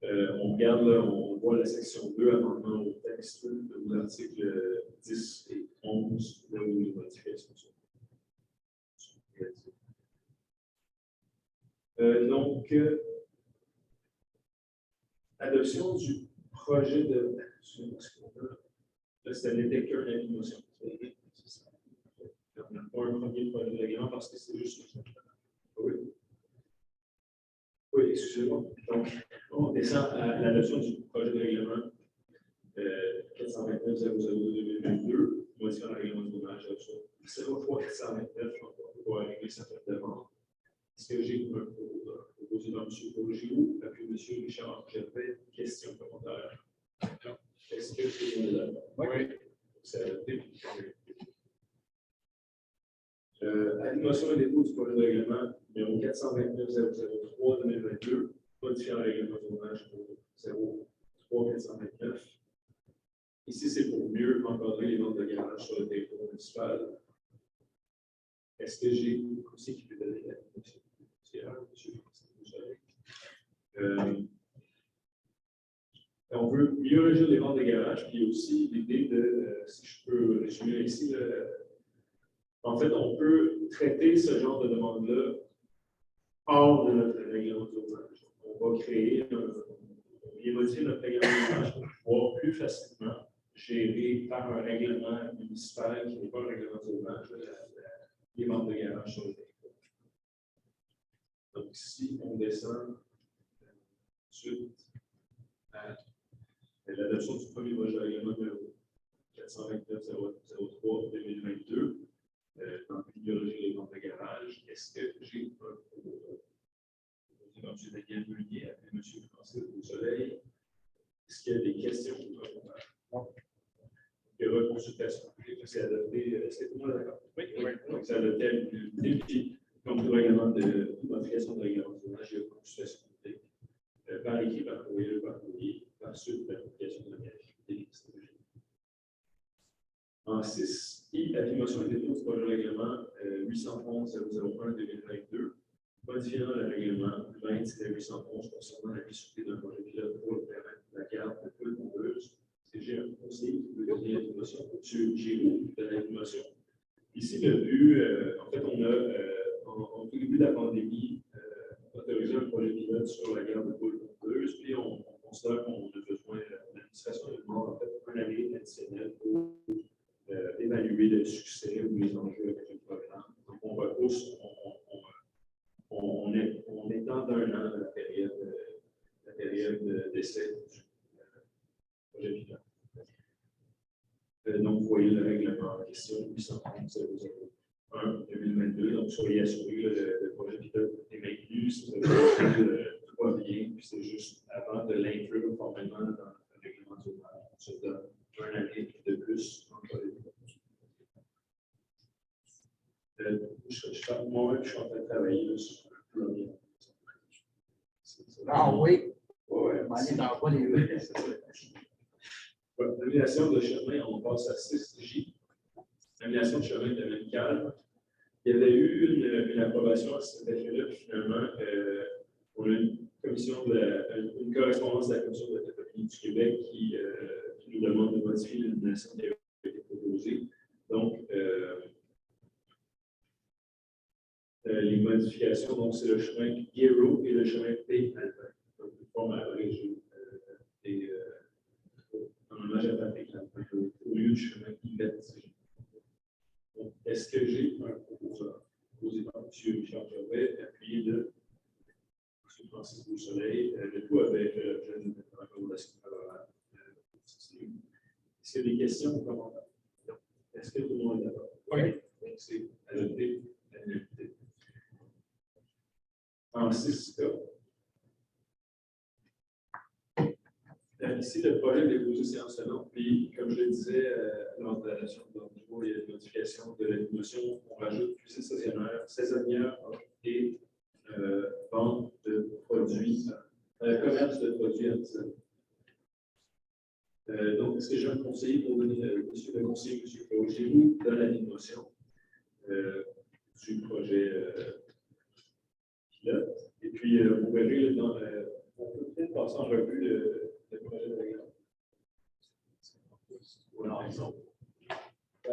là, on voit la section 2, amendement au texte aux articles 10 et 11, là où les modifications sont. Donc, adoption du projet de. Là, ça n'était qu'un avis de motion. On n'a pas un premier projet de règlement parce que c'est juste. Oui. Oui, excusez-moi. Donc, on descend à l'adoption du projet de règlement 429-00-2022, modifiant le règlement du zonage, adoption 03-429, on va régler certaines demandes. Est-ce que j'ai un proposé par M. Claude Giroux, puis M. Richard Gervais, question, commentaire? Est-ce que c'est une d'accord? Oui. C'est adopté. Animation et dépôt du projet de règlement numéro 429-003-2022, modifiant le règlement du zonage pour 03-429. Ici, c'est pour mieux encadrer les ventes de garage sur le territoire municipal. Est-ce que j'ai un conseiller qui peut donner la question? On veut mieux régir les ventes de garage, puis aussi l'idée de, si je peux résumer ici, en fait, on peut traiter ce genre de demande-là hors de notre règlement de zonage. On va créer, modifier notre règlement de zonage pour pouvoir plus facilement gérer par un règlement municipal qui n'est pas un règlement de zonage les ventes de garage sur le territoire. Donc, ici, on descend ensuite à l'adoption du premier projet de règlement numéro 429-003-2022. Dans l'idéologie des ventes de garage, est-ce que j'ai un proposé? M. Daniel Meunier, après M. Francis Beausoleil. Est-ce qu'il y a des questions ou commentaires? Non. Il y aura consultation. C'est adopté. Est-ce que tout le monde est d'accord? Oui. Donc, c'est adopté à l'unanimité. Puis, comme tout règlement de modification de règlement de zonage, il y a consultation par écrit, par courriel, par suite de l'application de la qualification. En 6, l'animation et dépôt du projet de règlement 811-001-2022, modifiant le règlement 20-811 concernant la gratuité d'un projet pilote pour le permettre de la garde de poules pondeuses. C'est j'ai un conseiller qui veut donner l'animation, M. Giroux, qui donne l'animation. Ici, le but, en fait, on a, en tout début de la pandémie, autorisé un projet pilote sur la garde de poules pondeuses, puis on considère qu'on a besoin, l'administration demande en fait une année additionnelle pour évaluer le succès ou les enjeux avec le programme. Donc, on repousse, on étend d'un an la période d'essai du projet pilote. Donc, vous voyez le règlement en question 811-001-2022. Donc, soyez assurés que le projet pilote est maintenu, si tout va bien, puis c'est juste avant de l'inclure formellement dans le règlement du zonage. On se donne un année de plus entre les deux. Moi-même, je suis en train de travailler sur le premier. Ah oui? Oui, l'annulation de chemin, on passe à 6J. L'annulation de chemin de même calme. Il y avait eu une approbation à cet effet-là, puis finalement, on a une correspondance de la Commission de l'autonomie du Québec qui nous demande de modifier l'annulation qui avait été proposée. Donc, les modifications, donc c'est le chemin Guéraud et le chemin P. Alpin. Donc, une forme à abréger en hommage à Patrick Alpin au lieu du chemin Yvette. Donc, est-ce que j'ai un proposeur proposé par M. Richard Gervais, appuyé de M. Francis Beausoleil, le tout avec l'objet d'une recommandation favorable. Est-ce qu'il y a des questions ou commentaires? Est-ce que tout le monde est d'accord? Oui. C'est adopté à l'unanimité. En 6 cas, ici, le projet est déposé séance tenante, puis comme je le disais, lors de l'adoption de l'ordre du jour et de modification de la motion, on rajoute cuisine saisonnière et vente de produits, commerce de produits artisanaux. Donc, est-ce que j'ai un conseiller pour donner, monsieur le conseiller, monsieur Claude Giroux, donne la motion du projet pilote. Et puis, vous verrez, on peut peut-être passer en revue le projet de règlement. Voilà, exemple.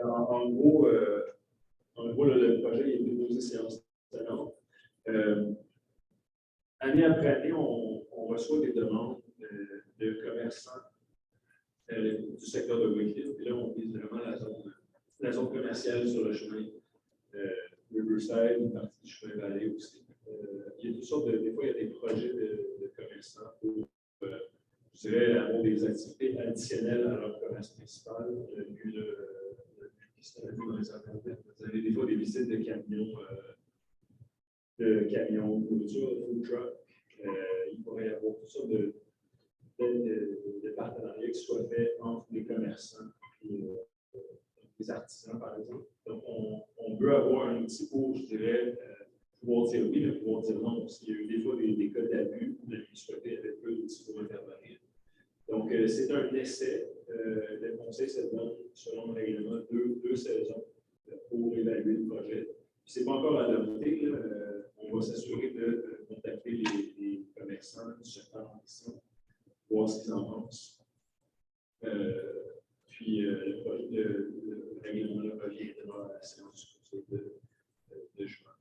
En gros, le projet est déposé séance tenante. Année après année, on reçoit des demandes de commerçants du secteur de Wakefield. Et là, on vise vraiment la zone commerciale sur le chemin Riverside, une partie du chemin Vallée aussi. Il y a toutes sortes des fois, il y a des projets de commerçants pour, je dirais, avoir des activités additionnelles à leur commerce principal. Vu ce qu'on a vu dans les Internet. Vous avez des fois des visites de camions, de nourriture, de food truck. Il pourrait y avoir toutes sortes de partenariats qui soient faits entre les commerçants et les artisans, par exemple. Donc, on veut avoir un outil pour, je dirais, pouvoir dire oui, mais pouvoir dire non. Parce qu'il y a eu des fois des cas d'abus où la municipalité avait peu d'outils pour intervenir. Donc, c'est un essai. Le conseil se donne, selon le règlement, deux saisons pour évaluer le projet. Ce n'est pas encore adopté. On va s'assurer de contacter les commerçants du secteur en question, voir ce qu'ils en pensent. Puis, le projet de règlement reviendra à la séance du conseil de juin.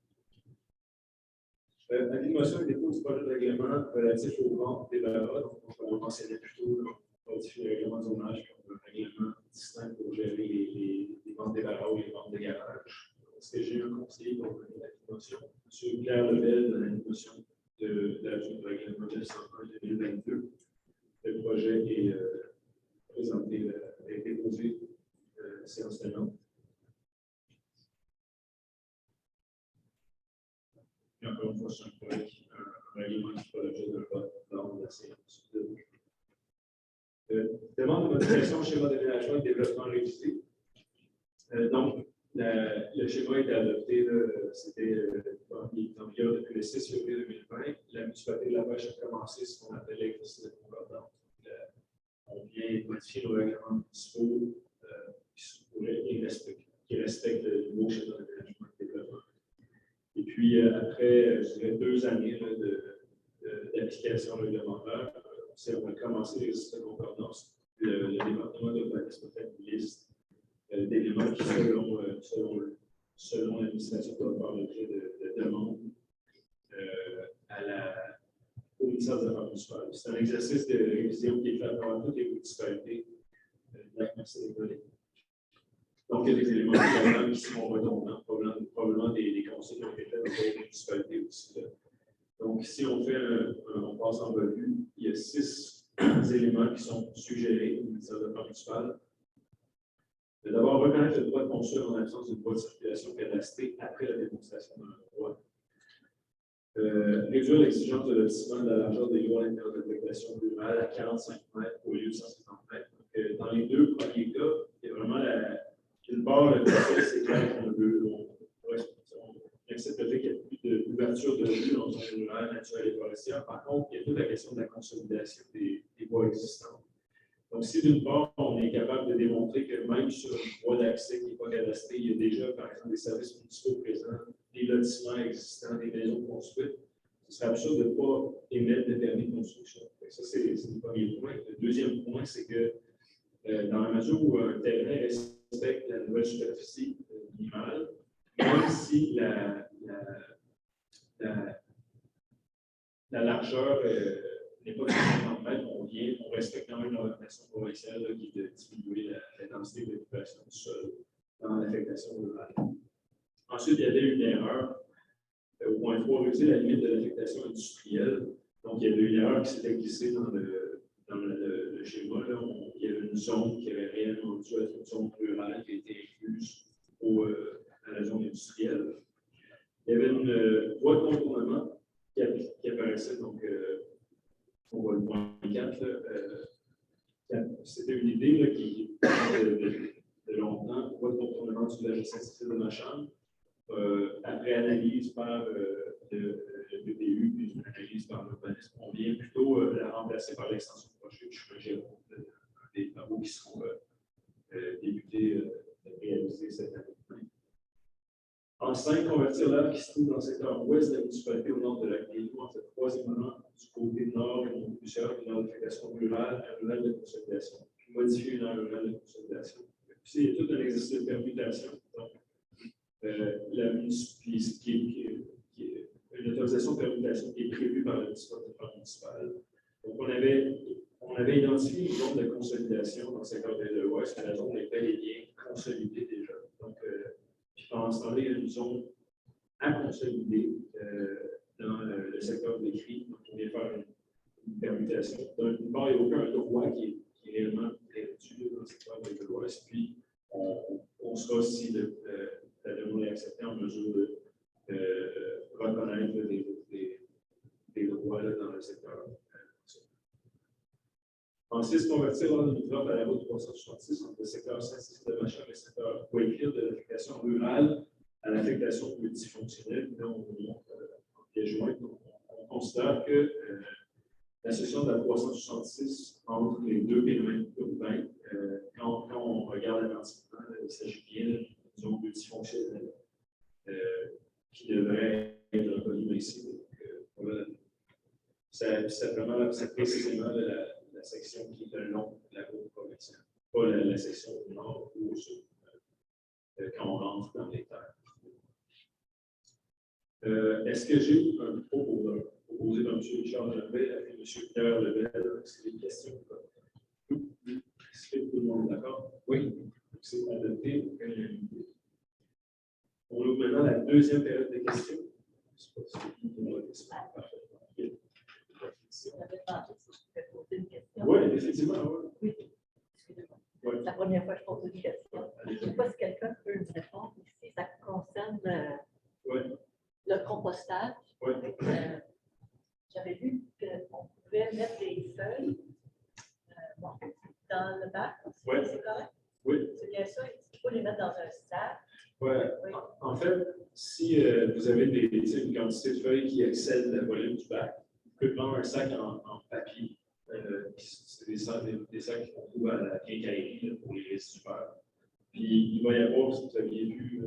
La motion est dépôt du projet de règlement relatif aux ventes des barras. Donc, on mentionnait plutôt modifier le règlement de zonage comme un règlement distinct pour gérer les ventes des barras ou les ventes de garage. Est-ce que j'ai un conseiller pour donner la motion? M. Pierre Lebel donne la motion de l'ajout du règlement 901-2022. Le projet est présenté, a été déposé séance tenante. Et encore une fois, c'est un règlement qui fera l'objet d'un vote lors de la séance. Demande de modification au schéma d'aménagement et de développement révisé. Donc, le schéma a été adopté, c'était en vigueur depuis le 6 février 2020. La municipalité de La Pêche a commencé ce qu'on appelle l'exercice de concordance. On vient modifier nos règlements municipaux qui respectent le nouveau schéma d'aménagement et de développement. Et puis, après, je dirais 2 années d'application réglementaire, on va commencer l'exercice de concordance. Le département de l'urbanisme a fait une liste d'éléments qui, selon l'administration, doivent faire l'objet de demandes au ministère des Affaires municipales. C'est un exercice de révision qui est fait à travers toutes les municipalités de la Macédoine. Donc, il y a des éléments qui sont redondants, probablement des conseils qui ont été faits dans les municipalités aussi. Donc, si on passe en revue, il y a 6 éléments qui sont suggérés au ministère des Affaires municipales. D'abord, reconnaître le droit de construire en l'absence d'une voie de circulation cadastrée après la démonstration d'un droit. Réduire l'exigence de lotissement de la largeur des lois à l'intérieur de l'affectation rurale à 45 mètres au lieu de 150 mètres. Donc, dans les 2 premiers cas, il y a vraiment d'une part, le conseil, c'est clair qu'on accepte le fait qu'il n'y a plus d'ouverture de rue dans une zone rurale, naturelle et forestière. Par contre, il y a toute la question de la consolidation des voies existantes. Donc, si d'une part, on est capable de démontrer que même sur une voie d'accès qui n'est pas cadastrée, il y a déjà, par exemple, des services municipaux présents, des lotissements existants, des maisons construites, ce serait absurde de ne pas émettre de permis de construction. Ça, c'est le premier point. Le deuxième point, c'est que dans la mesure où un terrain respecte la nouvelle superficie minimale, même si la largeur n'est pas de 50 mètres, on respecte quand même l'orientation provinciale qui est de diminuer la densité de l'occupation du sol dans l'affectation rurale. Ensuite, il y avait une erreur au point 3, réduire la limite de l'affectation industrielle. Donc, il y avait une erreur qui s'était glissée dans le schéma. Là, il y avait une zone qui avait réellement dû être une zone rurale qui a été incluse à à la zone industrielle. Il y avait une voie de contournement qui apparaissait, donc on voit le point 4. C'était une idée là, qui de longtemps, voie de contournement du village de Saint-Cécile de Machambre. Après analyse par le BPU, puis une analyse par l'urbanisme, on vient plutôt la remplacer par l'extension projet du chemin Géraud, des travaux qui seront débutés, réalisés cette année. En 5, convertir l'œuvre qui se trouve dans le secteur ouest de la municipalité au nord de la Guédou, en fait, troisièmement, du côté nord, il y a plusieurs une modification rurale, un rural de consolidation, puis modifier une aire rurale de consolidation. Puis, il y a tout un exercice de permutation. Donc, une autorisation de permutation qui est prévue par le municipal. Donc, on avait identifié une zone de consolidation dans le secteur de l'Ouest, mais la zone est bel et bien consolidée déjà. Donc, pendant ce temps-là, il y a une zone à consolider dans le secteur décrit. Donc, on vient faire une permutation. D'une part, il n'y a aucun droit qui est réellement perdu dans le secteur de l'Ouest. Puis, on sera, si la demande est acceptée, en mesure de reconnaître des droits là, dans le secteur. En 6, convertir l'ordre limitrophe à la route 366 entre le secteur Saint-Cécile de Machambre et le secteur Wakefield de l'affectation rurale à l'affectation multifonctionnelle. Là, on montre en pièce jointe. On considère que la section de la 366 entre les deux périmètres urbains, quand on regarde attentivement, il s'agit bien d'une zone multifonctionnelle qui devrait être reconnue ici. C'est précisément la section qui est le long de la route provinciale, pas la section du nord ou au sud, quand on rentre dans les terres. Est-ce que j'ai un propos proposé par M. Richard Gervais avec M. Pierre Lebel? C'est des questions. Est-ce que tout le monde est d'accord? Oui. C'est adopté. On ouvre maintenant la deuxième période de questions. Je ne sais pas si tout le monde a des questions. Oui, effectivement. Oui. Excusez-moi. Ouais. C'est la première fois que je pose une question. Je ne sais pas si quelqu'un peut me répondre ici. Ça concerne le compostage. Ouais. J'avais vu qu'on pouvait mettre des feuilles dans le bac. Ouais. C'est correct? Oui. C'est bien ça. Il faut les mettre dans un sac. Ouais. Oui. En fait, si vous avez une quantité de feuilles qui excède le volume du bac, vous pouvez prendre un sac en papier. C'est des sacs qu'on trouve à la quincaillerie pour les récipients. Puis il va y avoir, si vous aviez vu,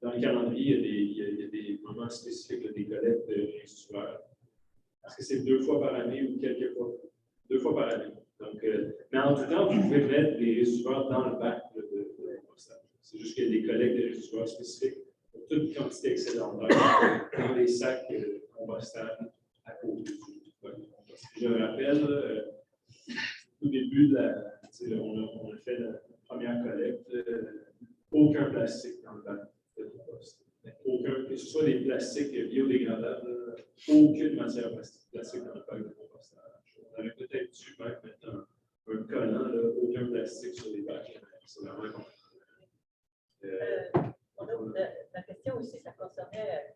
dans le calendrier, il y a des moments spécifiques des collectes de récipients. Parce que c'est 2 fois par année ou quelques fois. 2 fois par année. Donc, mais en tout temps, vous pouvez mettre des récipients dans le bac de compostage. C'est juste qu'il y a des collectes de récipients spécifiques pour toute quantité excédentaire dans les sacs compostables à côté du je me rappelle, au début, on a fait la première collecte, aucun plastique dans le bac de compost. Aucun, que ce soit des plastiques biodégradables, aucune matière plastique dans le bac de compostage. On avait peut-être dû mettre un collant, aucun plastique sur les bacs. C'est vraiment compliqué. Ma question aussi, ça concernait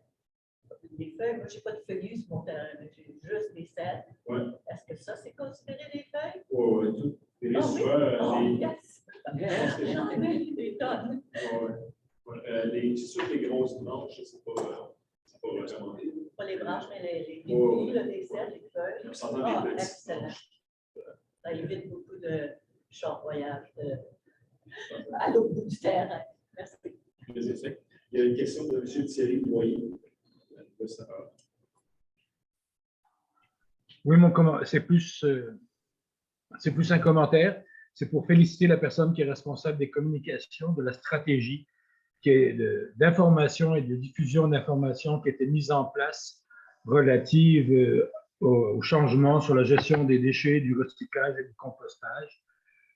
des feuilles. Moi, je n'ai pas de feuillus sur mon terrain, j'ai juste des selles. Ouais. Est-ce que ça, c'est considéré des feuilles? Oui, tout. Les Yes! J'en ai des tonnes. C'est sûr que les grosses branches, c'est pas recommandé. Pas les branches, mais les débris, des selles, les feuilles. On s'entend des petits. Excellent. Ça évite beaucoup de chamboyage à l'autre bout du terrain. Merci. Il y a une question de M. Thierry Boyer. Oui, c'est plus un commentaire. C'est pour féliciter la personne qui est responsable des communications, de la stratégie d'information et de diffusion d'informations qui a été mise en place relative au changement sur la gestion des déchets, du recyclage et du compostage.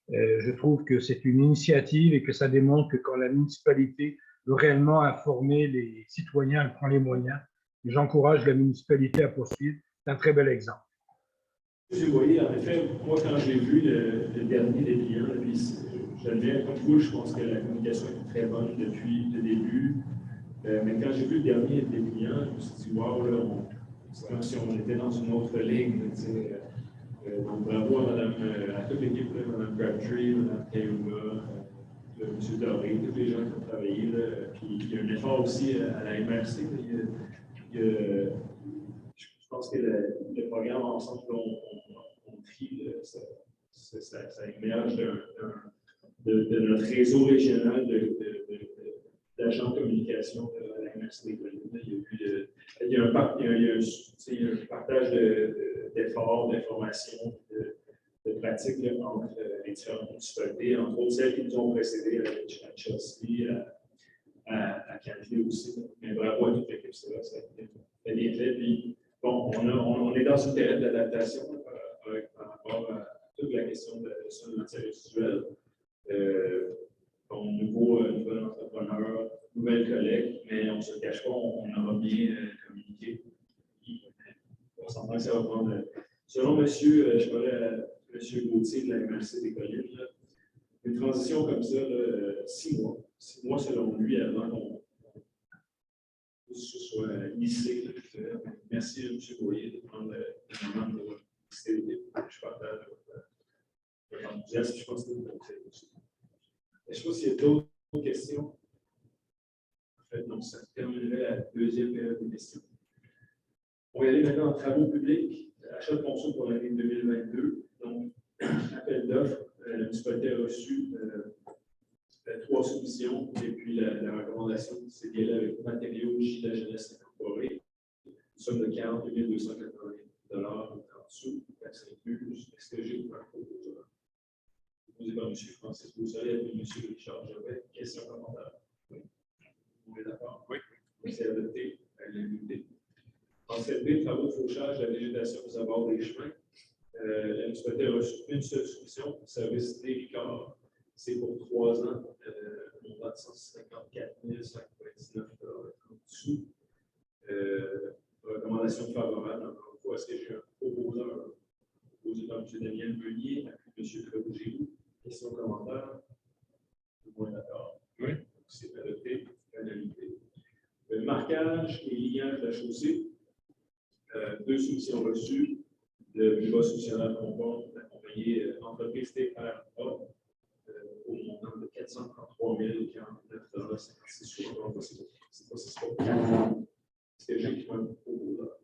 Je trouve que c'est une initiative et que ça démontre que quand la municipalité veut réellement informer les citoyens, elle prend les moyens. J'encourage la municipalité à poursuivre. C'est un très bel exemple. Vous voyez, en effet, moi, quand j'ai vu le dernier des clients, j'admire comme vous, je pense que la communication est très bonne depuis le début. Mais quand j'ai vu le dernier dépliant, je me suis dit, wow, là, c'est comme si on était dans une autre ligne. Donc, bravo à toute l'équipe, Mme Crabtree, Mme Taylor, M. Doré, tous les gens qui ont travaillé. Là, puis il y a un effort aussi à la MRC. Je pense que le programme ensemble on trie, ça émerge de notre réseau régional d'agents de communication à la MRC des Collines. Il y a un partage d'efforts, d'informations, de pratiques là, entre les différentes municipalités, entre autres celles qui nous ont précédées à Chelsea, à Canada aussi. Mais bravo à toute l'équipe, ça a bien fait. Puis, bon, on est dans une période d'adaptation par rapport à toute la question de l'entière visuelle. Nouvel entrepreneur, nouvelles collègues, mais on ne se cache pas, on aura bien communiqué. On s'entend que ça va prendre. Selon je parlais à M. Gauthier de la MRC des Collines, là, une transition comme ça, 6 mois. 6 mois selon lui avant que ce soit initié. Merci M. Boyer de prendre le moment de visiter l'équipe. Je partage votre enthousiasme. Je pense que vous comprenez aussi. Je ne sais pas s'il y a d'autres questions. En fait, non, ça terminerait la deuxième période de questions. On va y aller maintenant en travaux publics, achat de ponceau pour l'année 2022. Donc, appel d'offres, la municipalité a reçu 3 soumissions et puis la recommandation, c'est d'y aller avec matériaux J de la jeunesse incorporée, une somme de 42 280 $ en dessous, taxes incluses, STG pour un proposeur. Posé par M. Francis Beausoleil et M. Richard Gervais. Question commentaire? Oui. Vous êtes d'accord? Oui. C'est adopté à l'unanimité. En 7B, travaux de fauchage de la végétation aux abords des chemins. La municipalité a reçu une seule solution, service des Ricard. C'est pour 3 ans, montant de 154 199 $ en dessous. Recommandation favorable, encore une fois, est-ce que j'ai un proposeur proposé par M. Daniel Meunier, M. Trevaux-Giroux? Question, commentaire? Tout le monde est d'accord? Oui. C'est adopté à l'unanimité. Le marquage et lignage de la chaussée. 2 soumissions reçues. Le bureau soumissionnaire conforme de la compagnie entreprise TRA au montant de 433 049 $ 56 jours. C'est pas si c'est pas. Est-ce que j'ai un proposeur?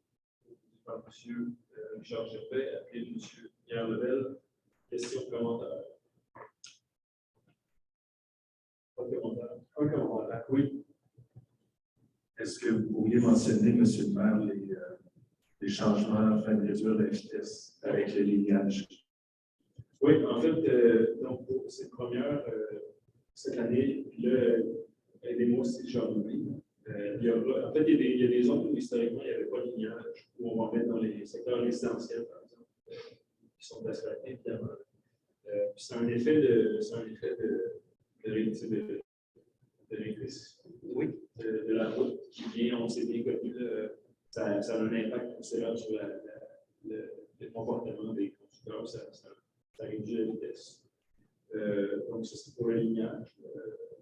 Par M. Richard Gervais, appelé M. Pierre Lebel. Question, commentaire? Pas de commentaire. Un commentaire, oui. Est-ce que vous pourriez mentionner, M. le maire, les changements afin de réduire la vitesse avec le lignage? Oui, en fait, donc pour cette première, cette année, aidez-moi si j'ai oublié. En fait, il y a des zones où historiquement, il n'y avait pas de lignage, où on va mettre dans les secteurs résidentiels, par exemple, qui sont asphaltés, évidemment. C'est un effet de la route qui vient, on s'est bien connu, ça a un impact considérable sur le comportement des conducteurs, ça réduit la vitesse. Donc, ça, c'est pour le lignage.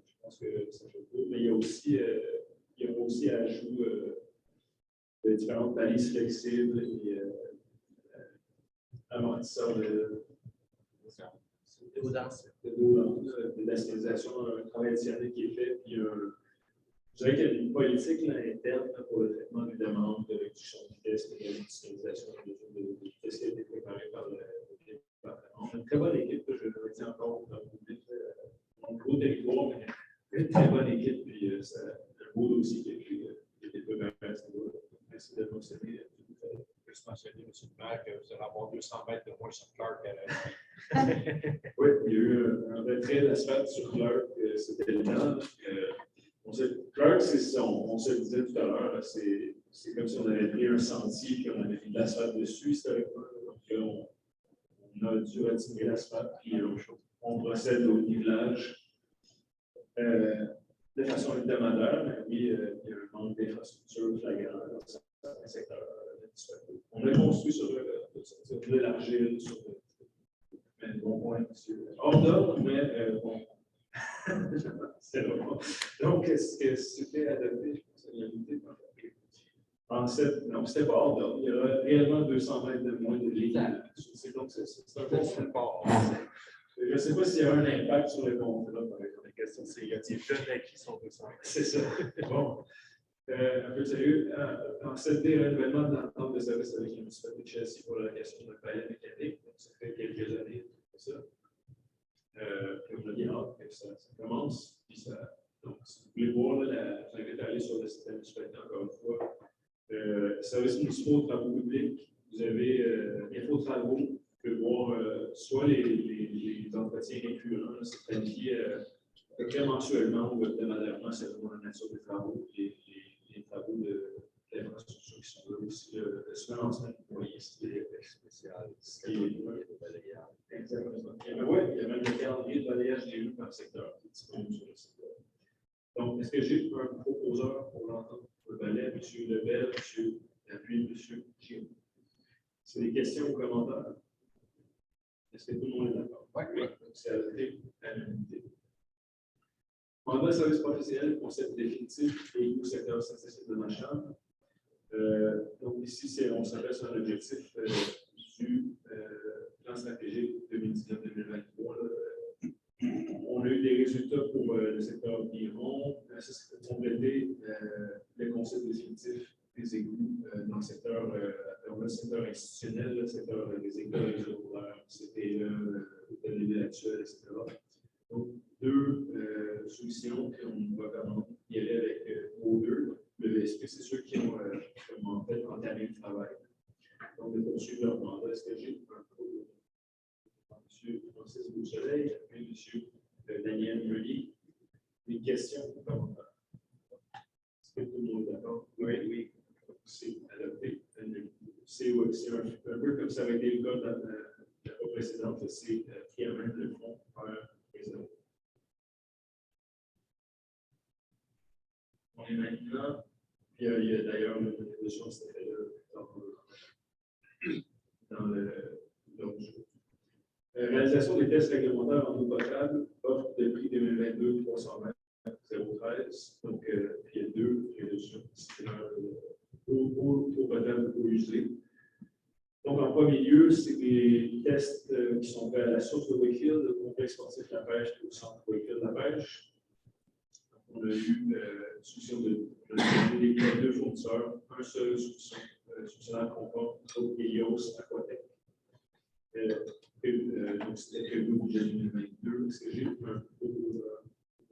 Je pense que ça fait peu. Mais il y a aussi ajout de différentes balises flexibles et amortisseurs de la signalisation, un travail additionnel qui est fait. Puis, je dirais qu'il y a une politique là, interne là, pour le traitement des demandes de réduction de vitesse et de signalisation de vitesse qui a été préparée par le département. On a une très bonne équipe, je le dis encore dans le public, un gros territoire, mais une très bonne équipe. Puis, c'est un beau dossier qui a été préparé à ce niveau-là. Merci de mentionner. Je peux mentionner, M. le maire, que vous allez avoir 200 mètres de moins sur Clark. Oui, il y a eu un retrait d'asphalte sur Clark, c'était le temps. Clark, on se le disait tout à l'heure, c'est comme si on avait pris un sentier et on avait mis de l'asphalte dessus historiquement. Donc là, on a dû retirer l'asphalte et on procède au nivelage de façon hebdomadaire, mais oui, il y a un manque d'infrastructure flagrant dans certains secteurs. On a construit sur l'élargir sur mais bon point, monsieur. Hors d'ordre, mais bon. C'est bon. Donc, est-ce que c'était adopté? Non, c'était pas hors d'ordre. Il y aura réellement 200 mètres de moins de lignes. C'est donc c'est un peu support. Je ne sais pas s'il y a un impact sur le contrat, par exemple. La question, c'est y a-t-il jeunes à qui sont 200 mètres? C'est ça. Bon. Un peu sérieux. En cette renouvellement de l'entente de service avec la municipalité de Chelsea pour la question de palais mécanique, donc ça fait quelques années que ça. On a bien hâte que ça commence. Puis ça, donc, si vous voulez voir, je vais aller sur le système municipalité encore une fois. Services municipaux, travaux publics, vous avez info travaux, vous pouvez voir soit les entretiens récurrents, c'est planifié mensuellement ou hebdomadairement, c'est vraiment la nature des travaux, les travaux d'infrastructure qui sont là aussi, le financement du moyen spécial, exactement. Oui, il y a même le calendrier de balayage des rues par secteur qui est disponible sur le site. Donc, est-ce que j'ai un proposeur pour l'entendre? Le balai, M. Lebel, M. Lapuis, M. Giroux. C'est des questions ou commentaires? Est-ce que tout le monde est d'accord? Oui. Donc, c'est adopté à l'unanimité. Mandat de service professionnel, concept définitif et au secteur statistique de ma chambre. Donc, ici, on s'appelle sur un objectif du plan stratégique 2019-2023. On a eu des résultats pour le secteur environ. Ça, c'est pour compléter le concept définitif des égouts dans le secteur institutionnel, le secteur des écoles, des secondaires, CPE, l'hôtel de ville actuel, etc. Donc, deux solutions qu'on recommande y aller avec O2. Le VSP, c'est ceux qui ont en fait entamé le travail. Donc, de poursuivre leur mandat. Est-ce que j'ai un peu M. Francis Beausoleil et M. Daniel Meunier? Des questions ou commentaires? Est-ce que tout le monde est d'accord? Oui. C'est adopté. C'est un peu comme ça avait été le cas dans la fois précédente. C'est qui amène le fonds vers les autres. On est maintenant, puis il y a d'ailleurs une évolution, c'était là dans l'autre jeu. Réalisation des tests réglementaires en eau potable, offre de prix 2022 320 013. Donc, il y a deux réductions disciplinaires eau potable ou usée. Donc, en premier lieu, c'est des tests qui sont faits à la source de Wakefield, le complexe sportif de la pêche et au centre Wakefield de la pêche. On a eu solution de deux fournisseurs, un seul solutionnaire confort, l'autre Helios Aquatec. Donc, c'était prévu au budget 2022. Est-ce que j'ai un proposeur?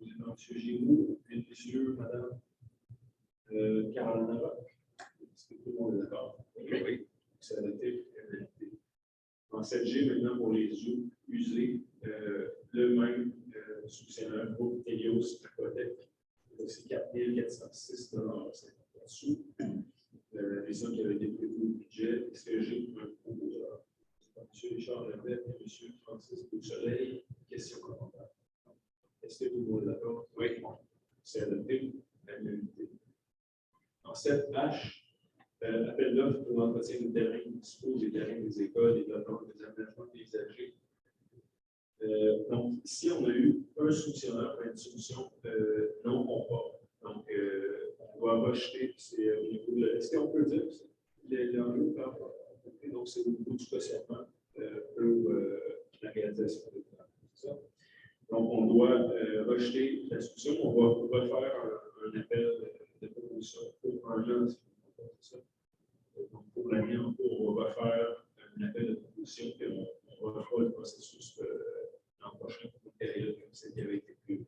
M. Giroux, M. Mme Caroline Rock. Est-ce que tout le monde est d'accord? Oui. C'est adopté. En 7G, maintenant, pour les eaux usées, le même solutionnaire, groupe Helios Aquatec. C'est 4 406 là-dessous. Les sommes qui avaient été prévues au budget. Est-ce que j'ai un proposeur? M. Richard Lebel et M. Francis Beausoleil. Question commentaire. Est-ce que tout le monde est d'accord? Oui. C'est adopté à l'unanimité. En 7H, appel d'offres pour l'entretien des terrains municipaux, des terrains des écoles, des aménagements paysagers. Donc, ici, on a eu un solutionnaire pour une solution non conforme. Donc, on va rejeter, c'est au niveau de. Est-ce qu'on peut dire l'enjeu par rapport? Donc, c'est au niveau du questionnement pour la réalisation des travaux. Donc, on doit rejeter la solution. On va refaire un appel de proposition pour un an. Donc, pour l'année en cours, on va refaire un appel de proposition et on va refaire le processus l'an prochain pour une période comme celle qui avait été prévue.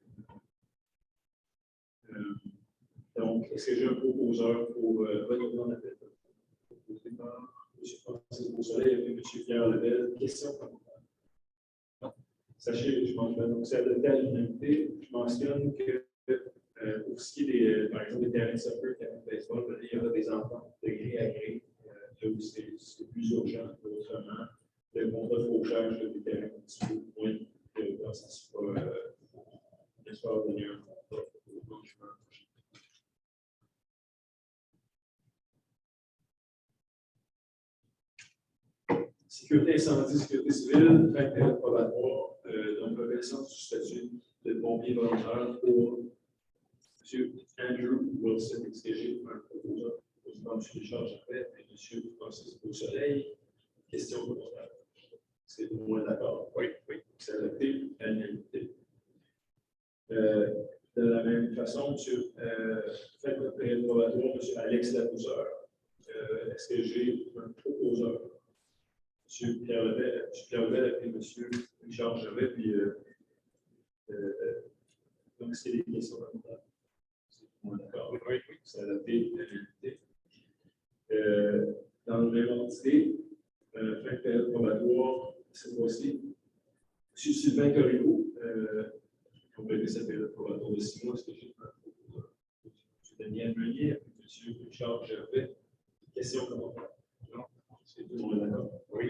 Donc, est-ce que j'ai un proposeur pour retourner en appel? Proposé par M. Francis Beausoleil et M. Pierre Lebel. Question commentaire. Sachez, je mentionne, donc c'est adopté à l'unanimité. Je mentionne que pour ce qui est des, par exemple, des terrains de soccer, des terrains de baseball, il y aura des ententes de gré à gré, là où c'est plus urgent que autrement. Le contrat de fauchage des terrains municipaux, moins que ça soit donné un contrat au logement. Sécurité incendie, sécurité civile, caractère probatoire, donc reconnaissance du statut de pompier volontaire pour M. Andrew Wilson, XTG, un proposeur, M. Richard Gervais et M. Francis Beausoleil. Question commentaire. C'est au moins d'accord. Oui. C'est adopté à l'unanimité. De la même façon, faites votre période probatoire, M. Alex Lapousseur. Est-ce que j'ai un proposeur? M. Pierre Level et M. Richard Gervais, puis donc c'est des questions commentaires. C'est au moins d'accord. Oui. C'est adopté à l'unanimité. Dans le même entité, fin de période probatoire, cette fois-ci, M. Sylvain Corriveau, compléter sa période probatoire de 6 mois, est-ce que j'ai un proposeur? M. Daniel Meunier, M. Richard Gervais. Question commentaire? Non. C'est tout le monde d'accord? Oui.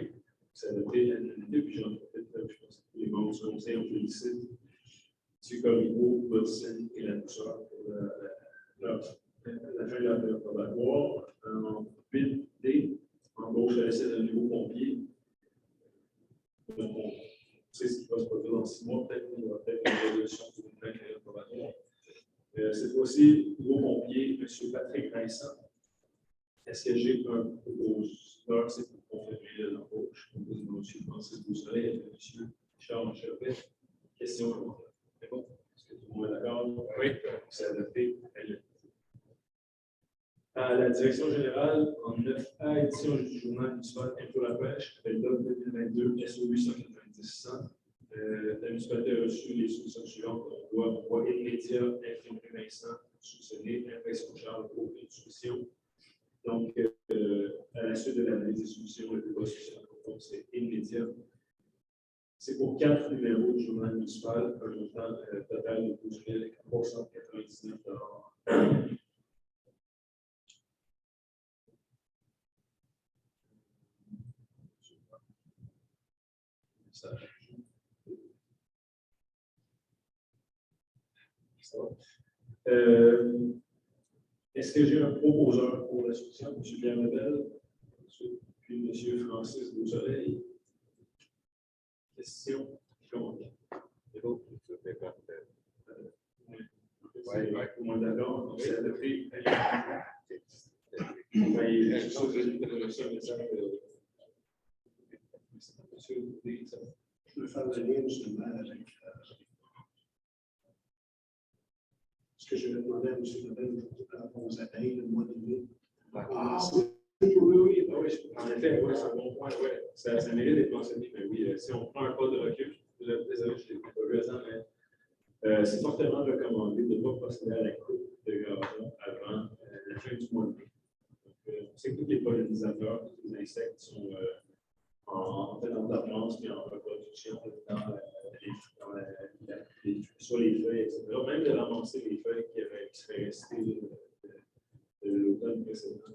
C'est adopté à l'unanimité, puis j'en profite, je pense que les membres du conseil ont félicité M. Corriveau, Bodson et la douceur pour la fin de la période probatoire. En 8D, embauche à l'essai d'un nouveau pompier. Donc, on sait ce qui va se produire dans 6 mois, peut-être qu'il y aura peut-être une résolution pour une fin de période probatoire. Cette fois-ci, nouveau pompier, M. Patrick Vincent. Est-ce que j'ai un proposeur? C'est pour confirmer l'embauche. Je propose M. Francis Beausoleil et M. Charles Gervais. Question commentaire. C'est bon? Est-ce que tout le monde est d'accord? Oui. C'est adopté. À la direction générale, en 9A, édition du journal municipal Info la pêche, appel d'offres 2022, SO 890-100. La municipalité a reçu les solutions suivantes. On voit immédiat, infirmier Vincent, soupçonné, impression Charles, aucune solution. Donc, à la suite de l'analyse des solutions, le plus bas social, c'est immédiat. C'est pour 4 numéros du journal municipal, un montant total de 12 399 $. Est-ce que j'ai un proposeur pour la solution? M. Pierre Lebel, puis M. Francis Beausoleil. Question commentaire. C'est bon? Au moins d'accord. Donc, c'est adopté. Je veux faire le lien justement avec ce que je vais demander à M. Lebel par rapport aux appels le mois de mai. Oui. En effet, oui, c'est un bon point. Ouais. Ça mérite d'être mentionné, mais oui, si on prend un pas de recul, désolé, je ne l'ai pas vu à ça, mais c'est fortement recommandé de ne pas procéder à la coupe de gazon avant la fin du mois de mai. On sait que tous les pollinisateurs, tous les insectes sont en dormance et en reproduction sur les feuilles, etc. Même de ramasser les feuilles qui seraient restées de l'automne précédent.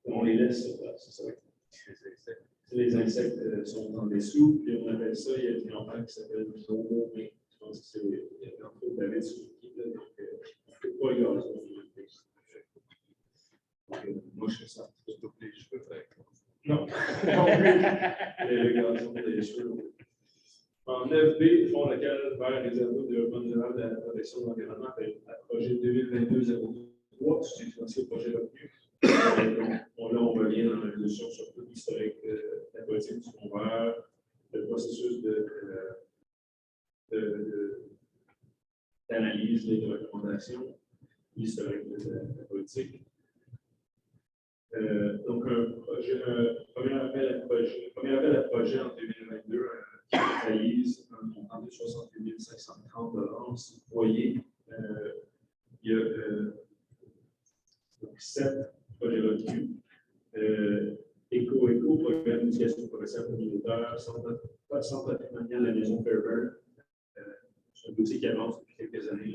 On les laisse sur place, c'est ça. Les insectes sont en dessous, puis on appelle ça, il y a une campagne qui s'appelle Jomo, mais je pense que c'est entre autres David Souki, donc on ne fait pas le gazon. Moi, je fais ça. Je coupe les cheveux. Non. Le gazon des cheveux. En 9B, fonds local vers les avenants de développement durable de la protection de l'environnement, à projet 2022-03, c'est financé au projet retenu. Là, on revient dans la résolution sur tout l'historique de la politique du fonds vert, le processus d'analyse et de recommandation, l'historique de la politique. Donc, premier appel à projet en 2022 qui réalise un montant de 68 530 $. C'est foyer. Il y a 7 projets retenus. Éco, programme d'éducation professionnelle communautaire, centre patrimonial de la maison Fairburn. C'est un dossier qui avance depuis quelques années.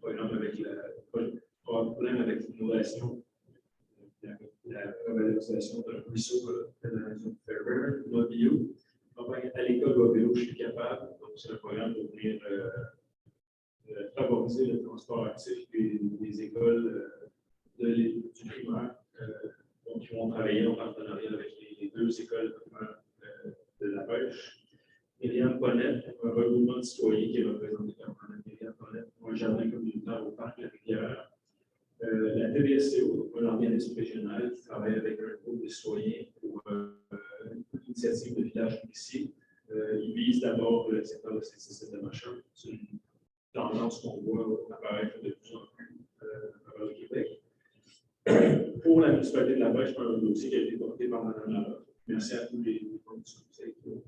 Problème avec l'innovation. La revalorisation d'un ruisseau de la maison Fairburn, Mobile. À l'école Mobile, je suis capable. Donc, c'est un programme pour venir favoriser le transport actif des écoles du primaire. Donc, ils vont travailler en partenariat avec les 2 écoles primaires de la pêche. Myriam Ponette, un regroupement de citoyens qui est représenté par Myriam Ponette, pour un jardin communautaire au parc La Rivière hier. La TVSCO, un organisme régional qui travaille avec un groupe de citoyens pour une initiative de village policier. Il vise d'abord le secteur de Saint-Cécile de Machin. C'est une tendance qu'on voit apparaître de plus en plus à travers le Québec. Pour la municipalité de la Pêche, c'est un dossier qui a été porté par Mme Larocque. Merci à tous les membres du conseil qui ont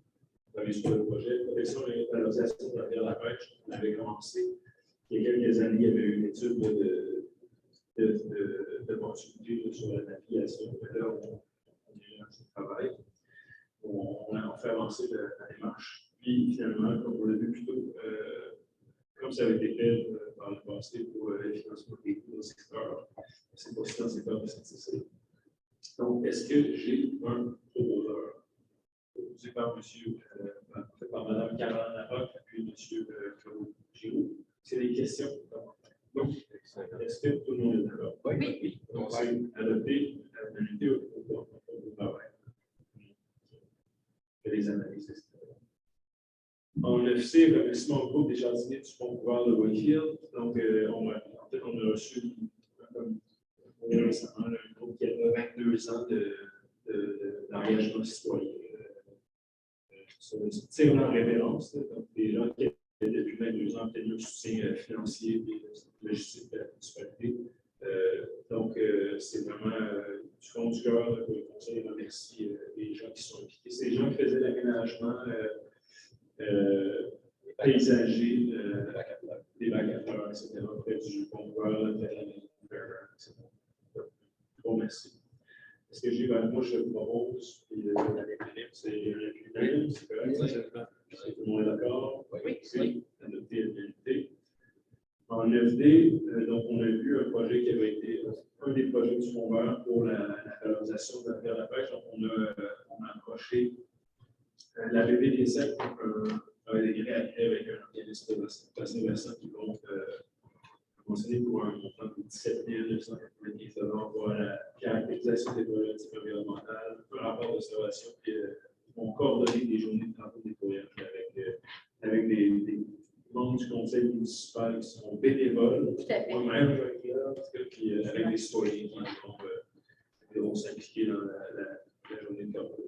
travaillé sur le projet. Protection et valorisation de la rivière de la Pêche, on avait commencé il y a quelques années, il y avait une étude d'opportunité sur la navigation. Là, on est dans ce travail. On a fait avancer la démarche. Puis, finalement, comme on l'a vu plus tôt, comme ça avait été fait par le passé pour le financement des coûts dans le secteur, c'est pas si dans le secteur de Saint-Cécile. Donc, est-ce que j'ai un proposeur proposé par Mme Caroline Larocque puis M. Claude Giroux? C'est des questions. Donc, est-ce que tout le monde est d'accord? Oui. Donc, c'est adopté à l'unité au travail. Les analyses. En FC, remerciement au groupe des jardiniers du pont-couvert de Wakefield. Donc, on a reçu récemment un groupe qui avait 22 ans d'engagement citoyen. C'est vraiment en référence. Donc, des gens qui avaient depuis 22 ans obtenu un soutien financier et logistique de la municipalité. Donc, c'est vraiment du fond du cœur que le conseil remercie les gens qui sont impliqués. C'est les gens qui faisaient l'aménagement paysager, des bacs à fleurs, etc., près du pont-couvert, près de la mer, etc. Bon, merci. Est-ce que j'ai, moi, je le propose, puis c'est unanime, c'est correct? Tout le monde est d'accord? Oui. Adopté à l'unité. En FD, donc, on a vu un projet qui avait été un des projets du fonds vert pour la valorisation de la rivière de la Pêche. Donc, on a approché la BPDC, avec des gré avec un organisme assez versant qui vont mentionner pour un montant de 17 995 $ pour la caractérisation des problématiques environnementales, un rapport d'observation, puis ils vont coordonner des journées de travaux de nettoyage avec des membres du conseil municipal qui sont bénévoles. Moi-même, je vais là, puis avec des citoyens qui vont s'impliquer dans la journée de travaux.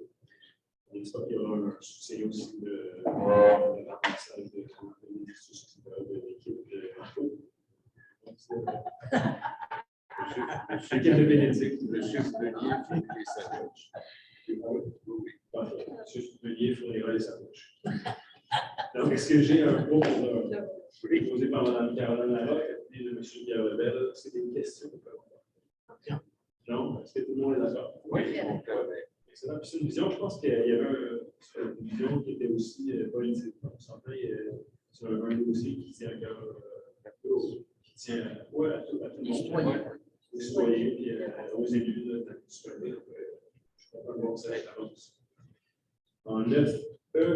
On espère qu'il y aura un soutien aussi de l'apprentissage de l'équipe de l'Info. L'équipe de Bénédicte, M. Denier fournira les sandwichs. M. Denier fournira les sandwichs. Donc, est-ce que j'ai un proposeur posé par Mme Caroline Larocque et de M. Pierre Lebel? C'est des questions? Non? Est-ce que tout le monde est d'accord? Oui. Excellent. Puis c'est une vision, je pense qu'il y avait une vision qui était aussi politique. On s'entend, c'est un dossier qui tient à cœur, qui tient à tout le monde. Aux citoyens et aux élus de la municipalité. Je comprends voir ça avance. En 9,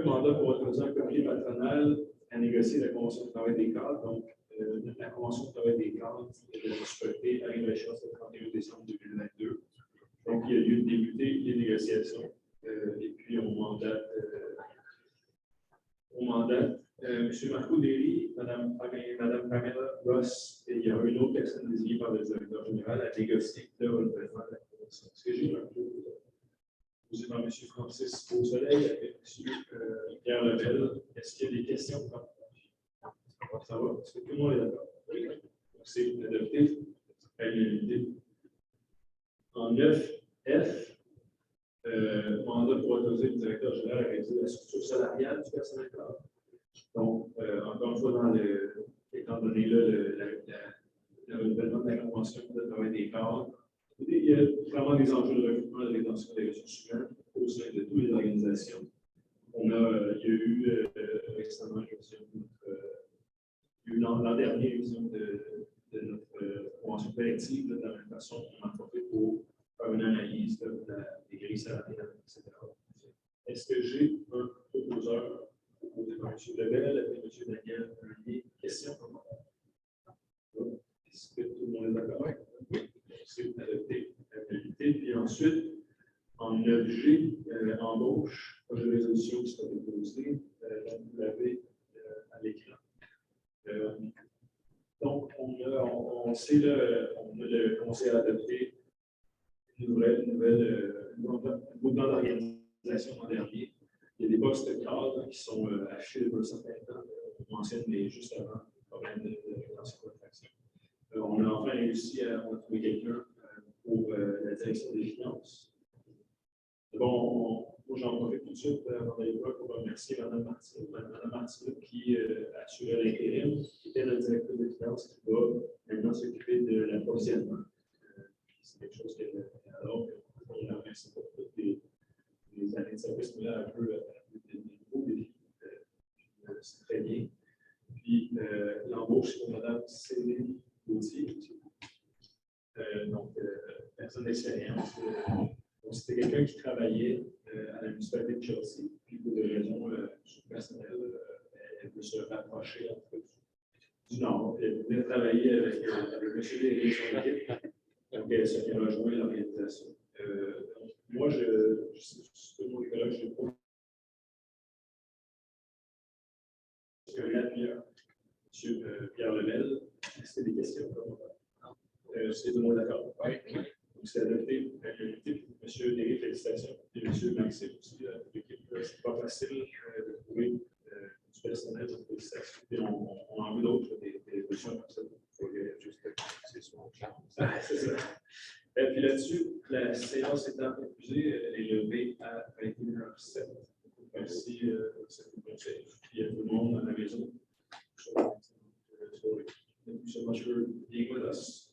mandat pour autoriser un comité patronal à négocier la convention de travail des cadres. Donc, la convention de travail des cadres de la municipalité arrive à l'échéance le 31 décembre 2022. Donc, il y a lieu de débuter les négociations. Et puis, on mandate M. Marco Derry, Mme Pamela Ross, et il y a une autre personne désignée par le directeur général à négocier le renouvellement de la convention. Est-ce que j'ai un peu posé par M. Francis Beausoleil avec M. Pierre Lebel? Est-ce qu'il y a des questions? Ça va? Est-ce que tout le monde est d'accord? Oui. C'est adopté à l'unité. En 9F, mandat pour autoriser le directeur général à réaliser la structure salariale du personnel cadre. Donc, encore une fois, étant donné le renouvellement de la convention de travail des cadres, il y a vraiment des enjeux de recrutement et de rétention des ressources humaines au sein de toutes les organisations. Il y a eu récemment l'an dernier une vision de notre convention collective, de la même façon qu'on a profité pour faire une analyse des grilles salariales, etc. Est-ce que j'ai un proposeur proposé par M. Lebel et M. Daniel Meunier? Question? Est-ce que tout le monde est d'accord? Oui. C'est adopté à l'unité. Puis ensuite, en objet, embauche, projet de résolution qui sera déposé, vous l'avez à l'écran. Donc, on sait, là, on a le conseil à adopter une nouveau plan d'organisation l'an dernier. Il y a des postes de cadres qui sont affichés depuis un certain temps. On mentionne, mais juste avant, le problème de rétention d'attraction. On a enfin réussi à trouver quelqu'un pour la direction des finances. Bon, moi, j'en profite tout de suite avant d'aller pour remercier Mme Martineau qui assurait l'intérim, qui était la directrice des finances, qui va maintenant s'occuper de l'approvisionnement. C'est quelque chose qu'elle adore. On la remercie pour toutes les années de service, mais là, un peu des nouveaux défis. C'est très bien. Puis, l'embauche pour Mme Céline Gauthier. Donc, personne d'expérience. C'était quelqu'un qui travaillait à la municipalité de Chelsea, puis pour des raisons personnelles, elle veut se rapprocher du Nord. Elle voulait travailler avec M. Léry sur l'équipe, donc elle s'est rejoint l'organisation. Moi, c'est mon écologue, je l'ai pas. M. Pierre Lemel, est-ce qu'il y a des questions? C'est tout le monde d'accord? Oui. Donc, c'est adopté. L'équipe, M. Léry, félicitations. Et M. Maxime aussi, l'équipe, c'est pas facile de trouver du personnel, donc félicitations. Et on en veut d'autres, des positions comme ça. Il faut juste que c'est son clair. C'est ça. Et puis là-dessus, la séance étant épuisée, elle est levée à 21h07. Merci, c'est tout le conseil. Il y a tout le monde à la maison. So much for being with us.